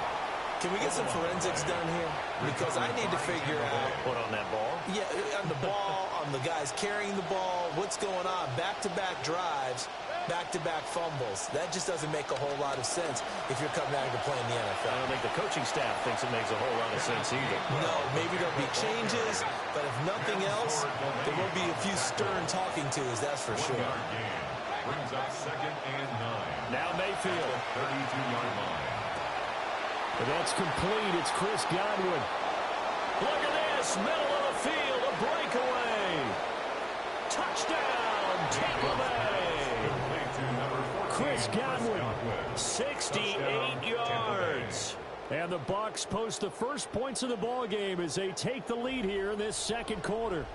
Can we get some forensics done here? Because I need to figure out... What, on that ball? Yeah, on the ball, on the guys carrying the ball, what's going on? Back-to-back drives, back-to-back fumbles. That just doesn't make a whole lot of sense if you're coming out to play in the NFL. I don't think the coaching staff thinks it makes a whole lot of sense either. No, maybe there'll be changes, but if nothing else, there will be a few stern talking tos, that's for sure. Brings up 2nd and 9. Now Mayfield. 32-yard line. And that's complete. It's Chris Godwin. Look at this. Middle of the field. A breakaway. Touchdown. Tampa Bay. Chris Godwin. 68 yards. And the Bucs post the first points of the ball game as they take the lead here in this second quarter.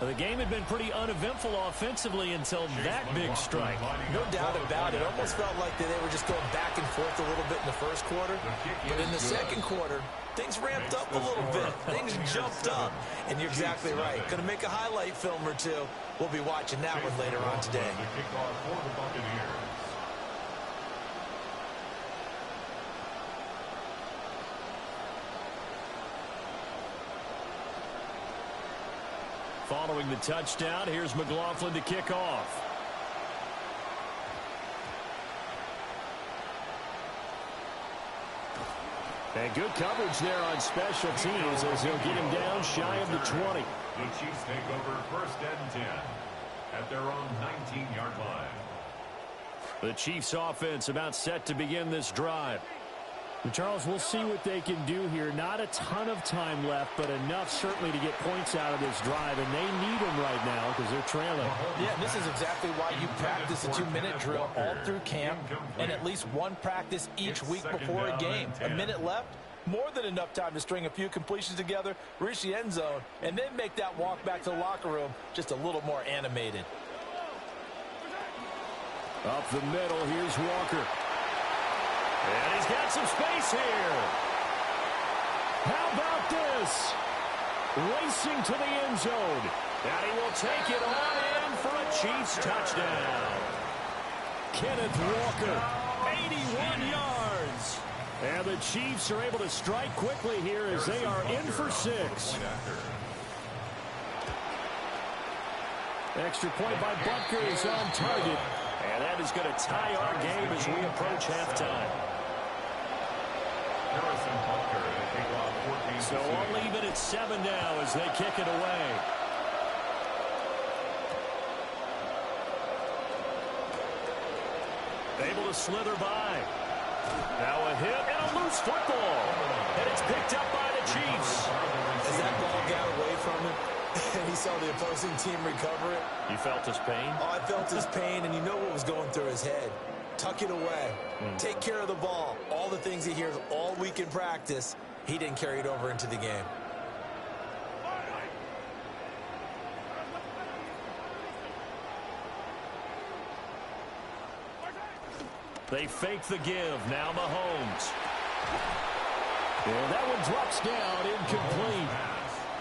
The game had been pretty uneventful offensively until that big strike. No doubt about it. It almost felt like they were just going back and forth a little bit in the first quarter. But in the second quarter, things ramped up a little bit. Things jumped up. And you're exactly right. Going to make a highlight film or two. We'll be watching that one later on today. Following the touchdown, here's McLaughlin to kick off. And good coverage there on special teams as he'll get him down shy of the 20. The Chiefs take over 1st and 10 at their own 19-yard line. The Chiefs offense about set to begin this drive. And Charles, we'll see what they can do here. Not a ton of time left, but enough certainly to get points out of this drive, and they need them right now because they're trailing. Yeah, this is exactly why you practice a 2-minute drill all through camp and at least one practice each week before a game. A minute left, more than enough time to string a few completions together, reach the end zone, and then make that walk back to the locker room just a little more animated. Up the middle, here's Walker. And he's got some space here. How about this? Racing to the end zone. And he will take it on in for a Chiefs touchdown. Kenneth Walker, 81 yards. And the Chiefs are able to strike quickly here as they are in for 6. Extra point by Butker is on target. And that is going to tie our game as we approach halftime. So I'll leave it at 7 now as they kick it away. Able to slither by. Now a hit and a loose football. And it's picked up by the Chiefs. As that ball got away from him, and he saw the opposing team recover it. You felt his pain? Oh, I felt his pain, and you know what was going through his head. Tuck it away. Take care of the ball. All the things he hears all week in practice, he didn't carry it over into the game. They fake the give. Now Mahomes. And that one drops down, incomplete.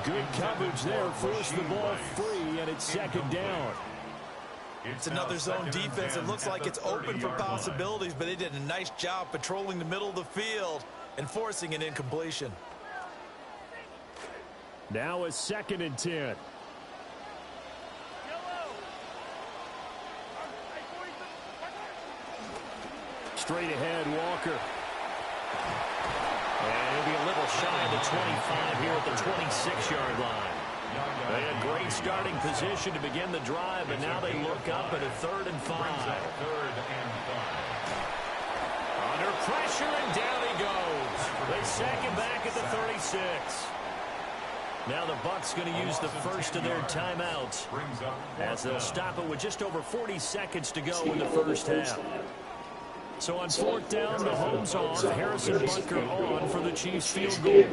Good coverage there, forced the ball free, and it's 2nd down. It's another zone defense. It looks like it's open for possibilities, but they did a nice job patrolling the middle of the field and forcing an incompletion. Now a 2nd and 10. Straight ahead, Walker. And he'll be a little shy of the 25 here at the 26-yard line. They had great starting position to begin the drive, but now they look up at a 3rd and 5. Under pressure, and down he goes. They sack him back at the 36. Now the Bucs going to use the first of their timeouts as they'll stop it with just over 40 seconds to go in the first half. So on 4th down, Mahomes off, Harrison Butker on for the Chiefs field goal.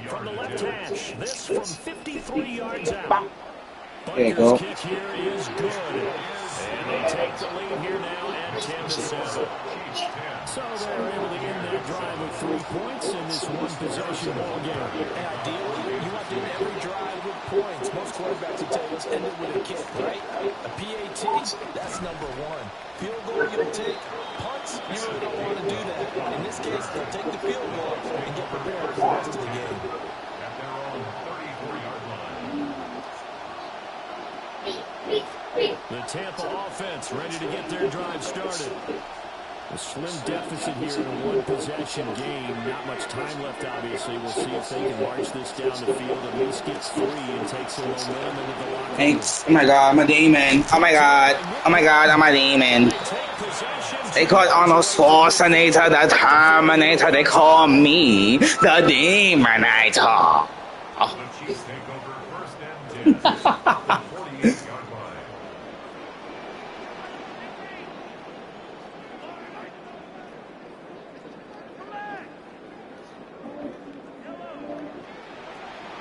From the left hash, this from 53 yards out. Butker's kick here is good. And they take the lead here now at 10-7. So they're able to end that drive with 3 points in this one-possession ball game. And ideally, you want to end every drive with points. Most quarterbacks will tell you, let's end it with a kick, right? A PAT, that's number 1. Field goal you'll take. Punts, you really don't want to do that. In this case, they'll take the field goal and get prepared for the rest of the game. At their own 34-yard line. The Tampa offense ready to get their drive started. A slim deficit here in a one-possession game. Not much time left, obviously. We'll see if they can march this down the field, at least get 3 and take some momentum into the locker room. Thanks. Oh my God, I'm a demon. Oh my God. Oh my God, I'm a demon. They call Arnold Schwarzenegger the Terminator. They call me the Demonator. The Chiefs take over 1st and 10 at the 48-yard line.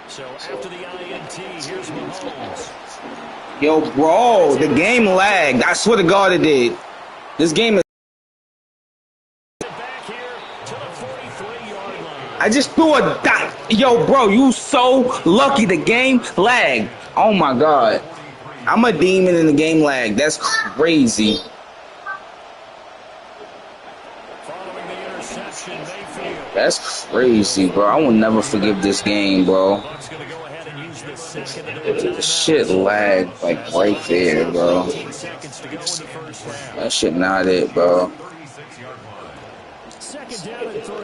So after the INT, here's Mahomes. Yo, bro, the game lagged. I swear to God it did. This game is... Back here to the 43-yard line. I just threw a dot. Yo, bro, you so lucky the game lagged. Oh my God. I'm a demon in the game lag. That's crazy. Following the interception, Mayfield. That's crazy, bro. I will never forgive this game, bro. Bucs going to go ahead and use the second of their timeouts. The shit lagged like right there, bro. 18 seconds to go in the first half. That shit not it, bro. 36-yard line. Second down and 3.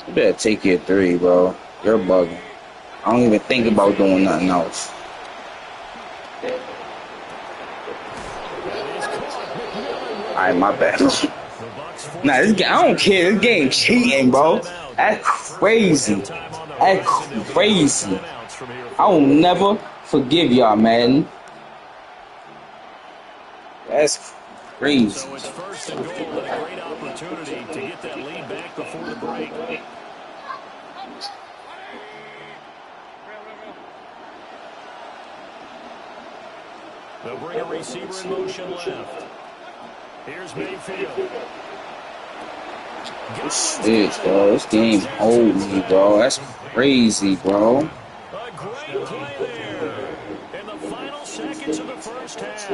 You better take your 3, bro. You're bugging. I don't even think about doing nothing else. Alright, my bad. Nah, this game, I don't care. This game cheating, bro. That's crazy. That's crazy. I will never forgive y'all, man. That's crazy. So it's first and goal and a great opportunity to get that lead back before the break. They'll bring a receiver in motion left. Here's Mayfield. Shit, bro. This game owed me, bro. That's crazy, bro. A great play there in the final seconds of the first half.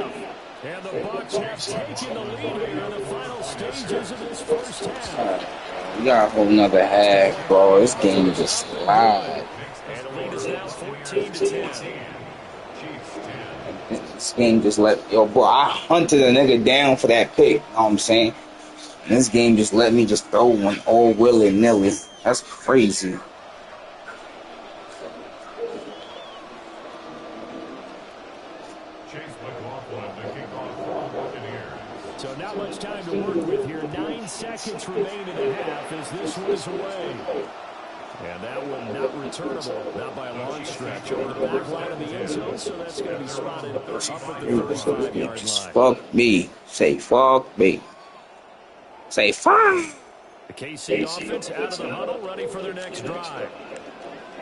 And the Bucs have taken the lead here in the final stages of this first half. We got a whole nother half, bro. This game just lied. And the lead is now 14-10. This game just yo, bro, I hunted a nigga down for that pick. You know what I'm saying? And this game just let me just throw one all willy-nilly. That's crazy. So not much time to work with here. 9 seconds remain in the half as this one is away. And that one not returnable, not by a long stretch. Over the back line of the end zone, so that's going to be spotted up at the 35-yard line. Fuck me. Say fuck me. Say fuck. The KC offense out of the huddle, ready for their next drive.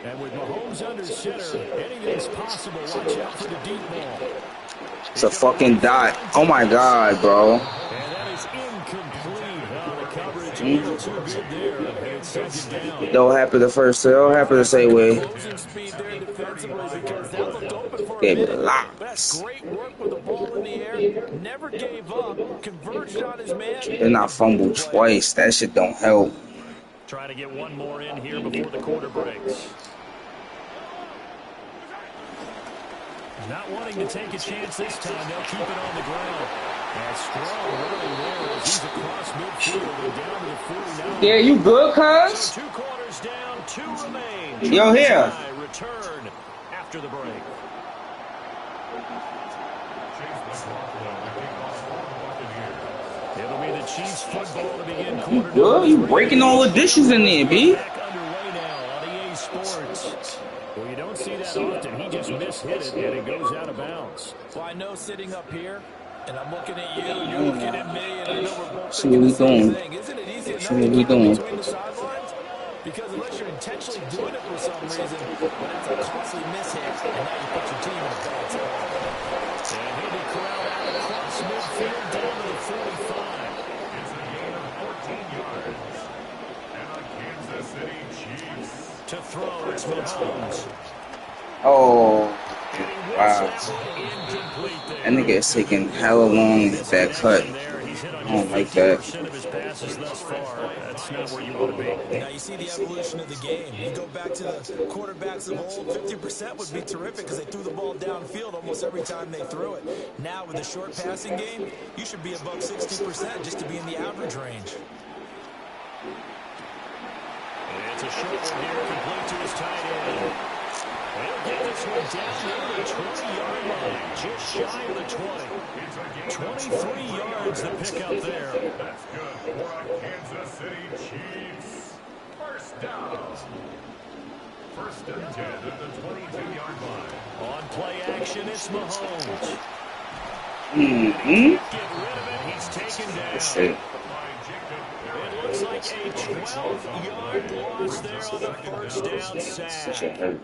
And with Mahomes under center, anything's possible. Watch out for the deep ball. It's a fucking dot. Oh my god, bro. And that is incomplete. The coverage a little too good there. And it's second down. Don't happen the first. Don't happen the same way. Closing speed there defensively because that looked open for a Gave it minute. lots. That's great work with the ball in the air. Never gave up. Converged on his man. They're not fumbled twice. That shit don't help. Trying to get one more in here before the quarter breaks. Not wanting to take a chance this time. They'll keep it on the ground. And strong running there as he's across midfield and down to the 49. Yeah, you good, cuz? So 2 quarters down, 2 remain. Yo, here. Return after the break. It'll be the Chiefs football to begin quarter. Good. You breaking all the dishes in there, B. Back underway now on EA Sports. Well, you don't see that often. He just mishit it, and it goes out of bounds. Well, I know sitting up here, and I'm looking at you, and you're looking at me, and I know we're both See what we doing. Isn't it easy See what we doing. between the sidelines? Because unless you're intentionally doing it for some reason, but it's a costly mishit, and now you put your team in a bad spot. And he'll be corralled out across midfield down to the 45. It's a gain of 14 yards. And the Kansas City Chiefs. To throw, it's Mahomes. Oh, And he whips wow. that one incomplete there. That nigga is taking hella long with that cut. He's hit on I don't like that. 50% of his passes thus far. That's not where you want to be. Now you see the evolution of the game. You go back to the quarterbacks of old, 50% would be terrific because they threw the ball downfield almost every time they threw it. Now with the short passing game, you should be above 60% just to be in the average range. It's a short one here, complete to his tight end. He'll get this one down near the 20-yard line, just shy of the 20. 23 yards to pick up there. That's good for our Kansas City Chiefs. First down. First and 10 at the 22-yard line. On play action, it's Mahomes. Mm-hmm. Get rid of it, he's taken down. Shit. It looks like a 12-yard loss there on the first down sack.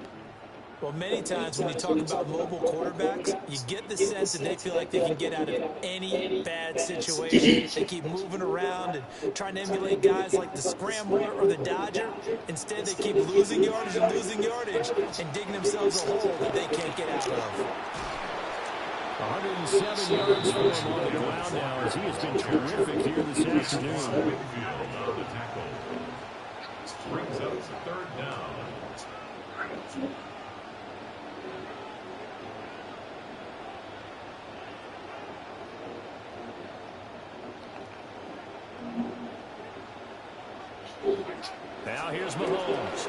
Well, many times when you talk about mobile quarterbacks, you get the sense that they feel like they can get out of any bad situation. They keep moving around and trying to emulate guys like the Scrambler or the Dodger. Instead, they keep losing yardage and digging themselves a hole that they can't get out of. 107 yards for him on the ground now as he has been terrific here this afternoon. Brings up third down. Now here's Mahomes.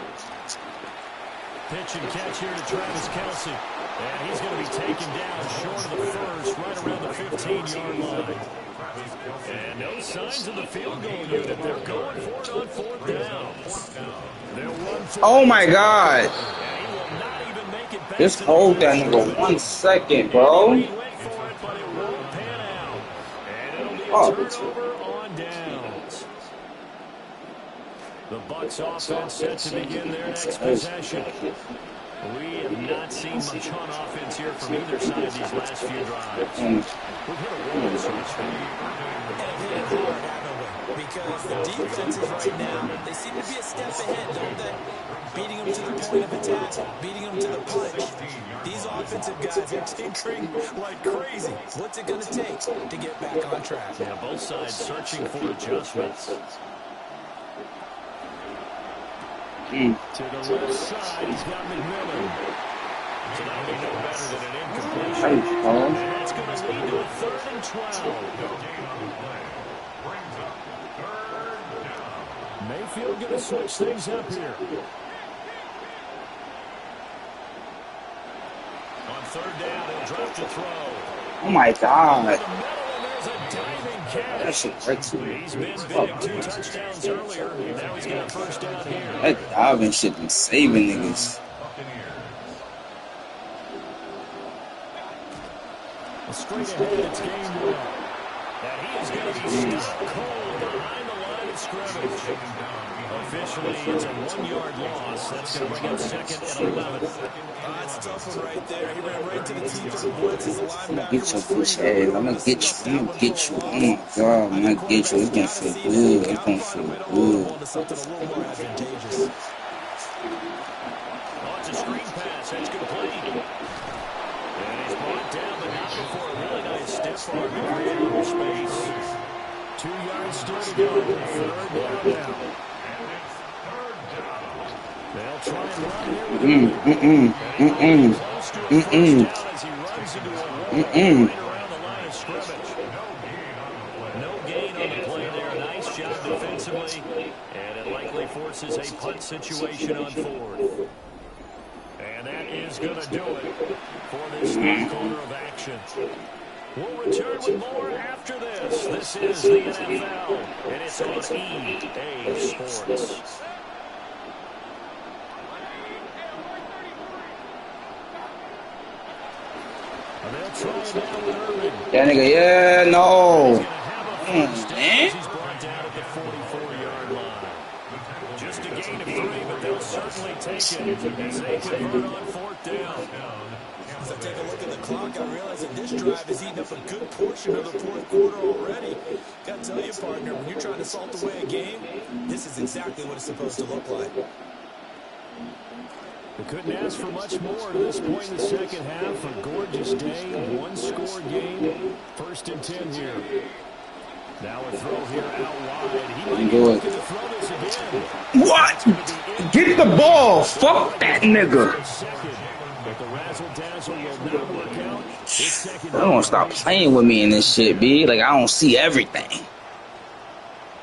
Pitch and catch here to Travis Kelce. And he's going to be taken down short of the first, right around the 15-yard line. And no signs of the field goal unit. They're going for it on fourth down. Oh my God. Just hold that nigga 1 second, bro. Turnover on downs. The Bucs offense set to begin their next possession. We have not seen much on offense here from either side these last few drives. We've hit a wall, so to speak. And hit it hard, haven't we? Because the defenses right now, they seem to be a step ahead, don't they? Beating them to the point of attack, beating them to the punch. These offensive guys are tinkering like crazy. What's it going to take to get back on track? Yeah, both sides searching for adjustments. To the left side, he's got McMillan. So that'll be no better than an incompletion. And that's going to lead to a 3rd and 12. Mayfield going to switch things up here. On 3rd down, he'll drop to throw. Oh my God. There's a diving catch. That shit hurts me. He's been big, 2 touchdowns earlier, and now he's got a 1st down here. That diving shit been saving niggas. Straight ahead, it's game 1. And he is going to be stopped cold behind the line of scrimmage. Officially, it's a 1-yard loss. That's going to bring up 2nd and 11. That's a tough one right there. He ran right to the teeth of the blitz as the linebacker. Get your bitch ass. I'm gonna get you. I'm gonna get you. Oh my God, I'm gonna get you. It's gonna feel good. It's gonna feel good. Something a little more advantageous. Oh, it's a screen pass. That's complete. And he's brought down, but not before a really nice stiff arm to create a little space. 2 yards still to go. 3rd down now. They'll try and run here with him. As he runs into a wall right around the line of scrimmage. No gain on the play there. Nice job defensively. And it likely forces a punt situation on 4th. And that is going to do it for this 3rd quarter of action. We'll return with more after this. This is the NFL, and it's on EA Sports. That nigga, yeah, no. Man. He's brought down at the 44-yard line. Just a gain of 3, but they'll certainly take it as they convert on 4th down. As I take a look at the clock, I realize that this drive has eaten up a good portion of the 4th quarter already. Got to tell you, partner, when you're trying to salt away a game, this is exactly what it's supposed to look like. We couldn't ask for much more at this point in the second half. A gorgeous day, 1-score game. 1st and 10 here. Now a throw here out wide. He might be looking to throw this again. What? Get the ball. Fuck that nigga. But the razzle-dazzle will not work out. I don't want to stop playing with me in this shit, B. Like, I don't see everything.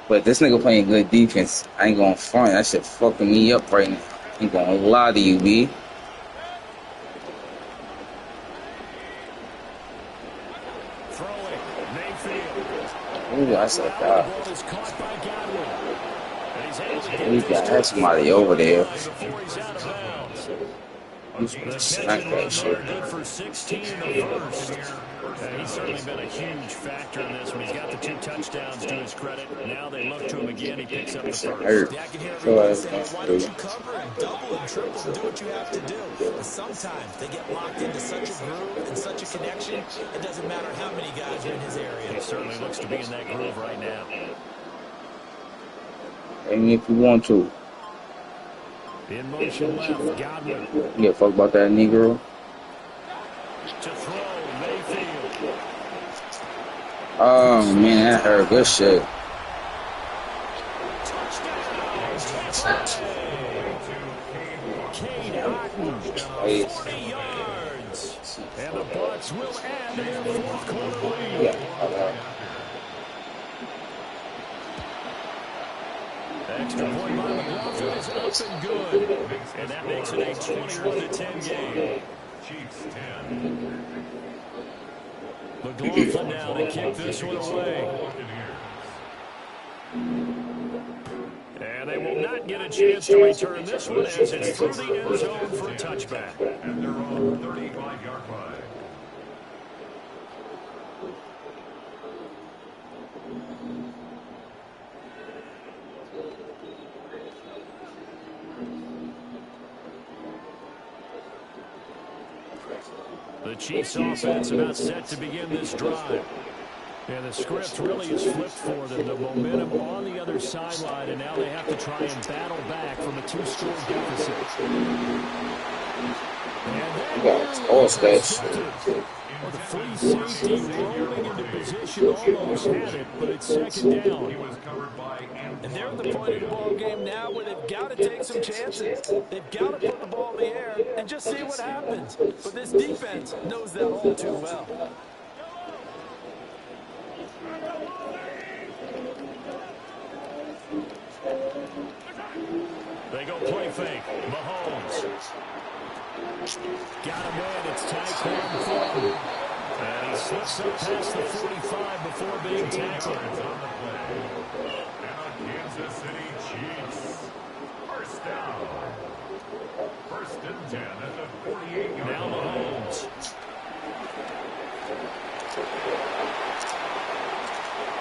But this nigga playing good defense. I ain't gonna front. That shit fucking me up right now. I ain't gonna lie to you, B. Ooh, I said that. We got somebody over there. I'm just gonna smack that shit. Good for 16 in the first. He's certainly been a huge factor in this one. He's got the 2 touchdowns to his credit. Now they look to him again. He picks up the first. Yeah, I can hear everybody saying, why don't you cover and double and triple and do what you have to do? But sometimes they get locked into such a groove and such a connection, it doesn't matter how many guys are in his area. He certainly looks to be in that groove right now. And if you want to. In motion left, Godwin. You give a fuck about that Negro? To throw, Mayfield. Oh man, that hurt. Good shit. Jets will add to their fourth quarter lead. Extra point by McLaughlin is up and good. And that makes it a 21-10 game. Chiefs 10. McLaughlin now to kick this one away. And they will not get a chance to return this one as it's through the end zone for a touchback. And they're on 35-yard line. The Chiefs offense about set to begin this drive. And the script really is flipped for them. The momentum on the other sideline, and now they have to try and battle back from a 2-score deficit. And got all stats. well, the free safety rolling into position almost had it, but it's second down. And they're at the point of the ball game now where they've got to take some chances. They've got to put the ball in the air and just see what happens. But this defense knows that all too well. They go play fake. Mahomes. Got him in. It's Tyquan Thornton. And he slips up past the 45 before being tackled. Kansas City Chiefs. First down. First and 10 at the 48-yard now Mahomes.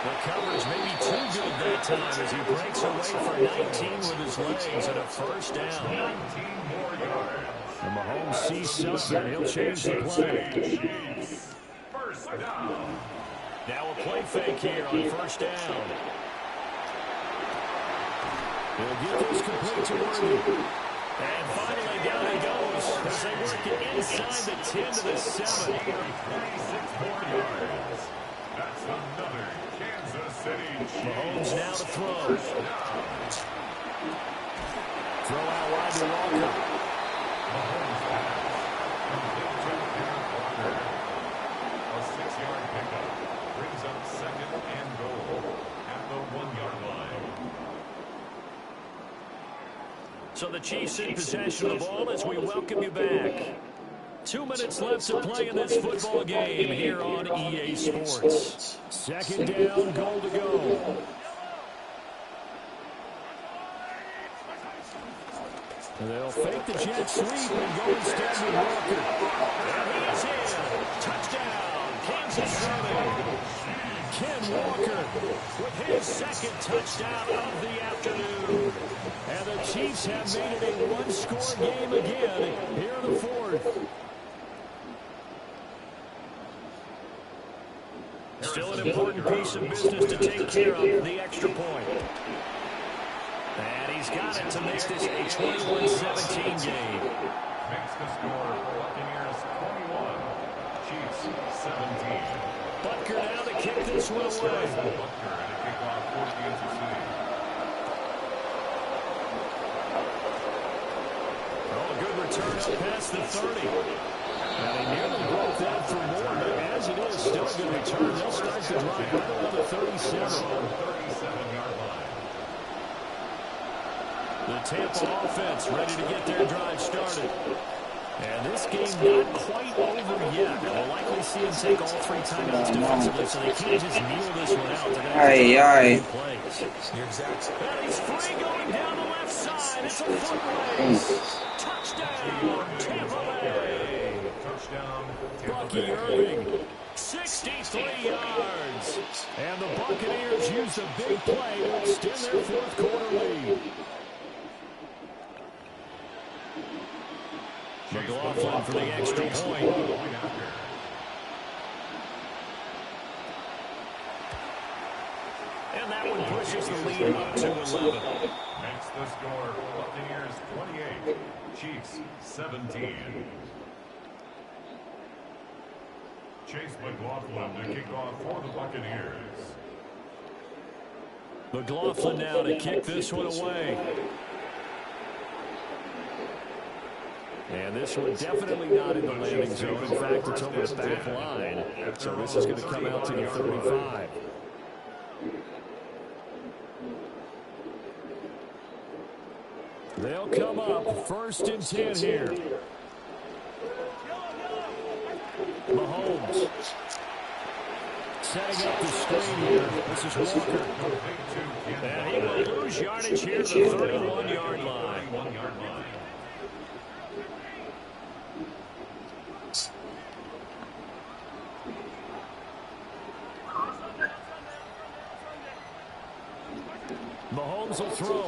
The coverage may be too good that time as he breaks away for 19 with his legs and a first down. 19 more yards. And Mahomes sees something. He'll change the play. Chiefs. First down. Now a play fake here on first down. He'll get this complete to Worthy. And finally down he goes as they work it inside the 10 to the 7. 26 more yards. That's another Kansas City Chiefs. Mahomes now to throw. Throw out wide to Walker. Mahomes pass. Complete to Aaron Walker. A 6-yard pickup. Brings up second and goal at the 1-yard line. So the Chiefs in possession of the ball as we welcome you back. 2 minutes left to play in this football game here on EA Sports. Second down, goal to go. They'll fake the jet sweep and go instead with Walker. And he is in. Touchdown, Kansas City. Ken Walker with his second touchdown of the afternoon. And the Chiefs have made it a one-score game again here in the fourth. Still an important piece of business to take care of, the extra point. And he's got it to make this a 21-17 game. Makes the score Buccaneers 21, Chiefs 17. Butker now to kick this one away. Butker and a kickoff for Kansas City. Oh, a good return up past the 30. Now they nearly broke that for more, but as it is, still a good return. They'll start the drive right around the 37. 37-yard line. The Tampa offense ready to get their drive started. And this game not quite over yet. We'll likely see them take all 3 timeouts defensively, so they can't just kneel this one out. They're going to have to plays. You're exactly. And he's free going down the left side. It's a foot race. Touchdown, Tampa Bay. Touchdown, Tampa Bucky Bay. Irving, 63 yards. And the Buccaneers use a big play to extend their fourth quarter lead. McLaughlin for the extra point. And that one pushes the lead up to 11. Makes the score Buccaneers 28, Chiefs 17. Chase McLaughlin to kick off for the Buccaneers. McLaughlin now to kick this one away. And this one definitely not in the landing zone. In fact, it's over the back line. So this is going to come out to the 35. They'll come up 1st and 10 here. Mahomes setting up the screen here. This is Walker. And he will lose yardage here to the 31-yard line. Mahomes will throw.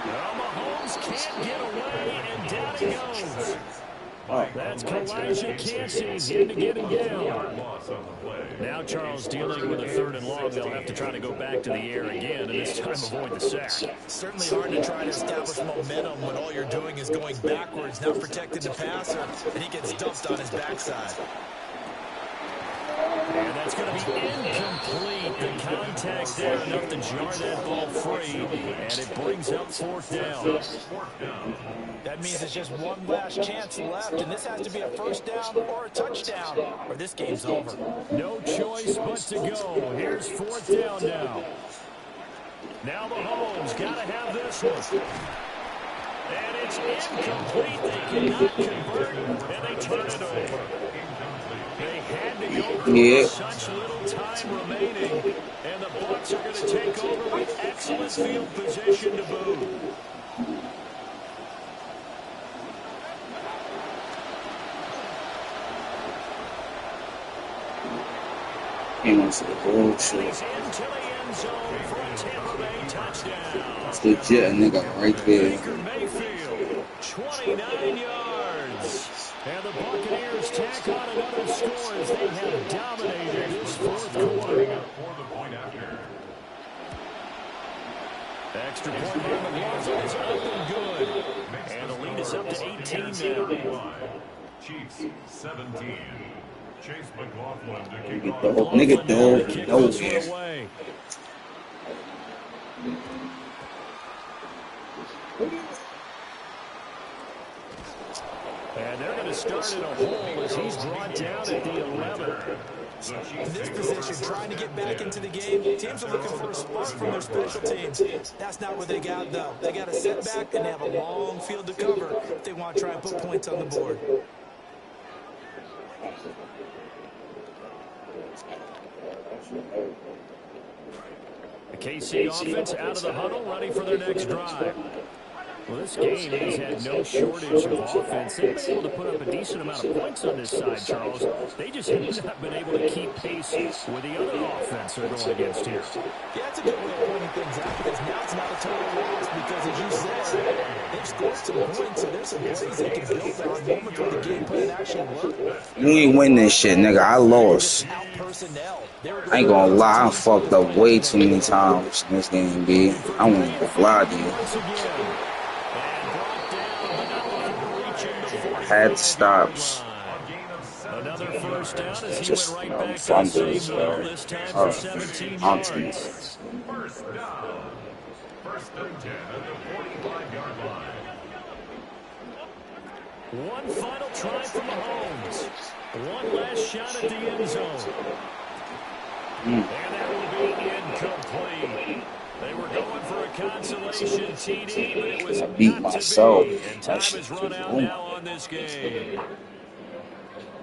Well, Mahomes can't get away, and down he goes. That's Kalijah Cansey in to get him down. Now Charles dealing with a 3rd and long. They'll have to try to go back to the air again, and this time avoid the sack. Certainly hard to try to establish momentum when all you're doing is going backwards, not protecting the passer, and he gets dumped on his backside. And that's going to be incomplete. The contact there enough to jar that ball free, and it brings up 4th down. That means it's just one last chance left, and this has to be a 1st down or a touchdown, or this game's over. No choice but to go. Here's 4th down now. Now Mahomes got to have this one. And it's incomplete. They cannot convert, and they turn it over. They had to go through such little time remaining, and the Bucs are going to take over with excellent field position to boot. He wants to go shit. He's into the end zone for a Tampa Bay touchdown. It's legit, a nigga right there. Baker Mayfield, 29 yards. And the Buccaneers tack on another score as they have dominated this 4th quarter. Extra point here on the buzzer is up and good. And the lead is up to 18 now. Chiefs 17. Chase McLaughlin to kick Nigga off. dog, nigga dog, Kick no this one yeah. away. And they're going to start in a hole as he's brought down at the 11. In this position, trying to get back into the game, teams are looking for a spark from their special teams. That's not what they got, though. They got a setback, and they have a long field to cover if they want to try and put points on the board. The KC offense out of the huddle, ready for their next drive. Well, this game has had no shortage of offense. They've been able to put up a decent amount of points on this side, Charles. They just have not been able to keep pace with the other offense they're going against here. Yeah, that's a good way of pointing things out, because now it's not a total loss, because as you said, they've scored some points, so there's some plays they can build on, moments where the game plan actually worked. You ain't win this shit, nigga. I lost. I ain't gonna lie, I fucked up way too many times in this game, B. I won't even lie to you. Had stops. Another 1st down as he Just went right back to the fumbles. same well, this time for 17 yards. 1st down. 1st and 10 at the 45-yard line. One final try for Mahomes. One last shot at the end zone. And that will be incomplete. They were going for a consolation TD, but it was I beat not myself. to be. And time has run out now on this game.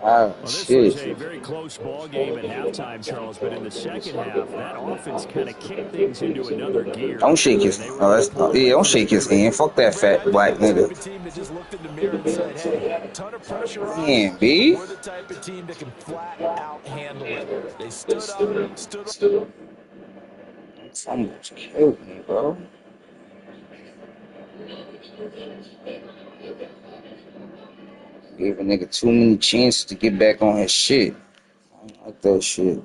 Oh, Well, this shit. was a very close ball game at halftime, Charles, but in the second half, that offense kind of kicked things into another gear. Don't shake his. Yeah, don't shake his hand. Fuck that fat black nigga. Team that just looked in the mirror and said, hey, ton of pressure on Man, us. B. We're the type of team that can flat out handle it. They stood up. Almost killed me, bro. Gave a nigga too many chances to get back on his shit. I don't like that shit.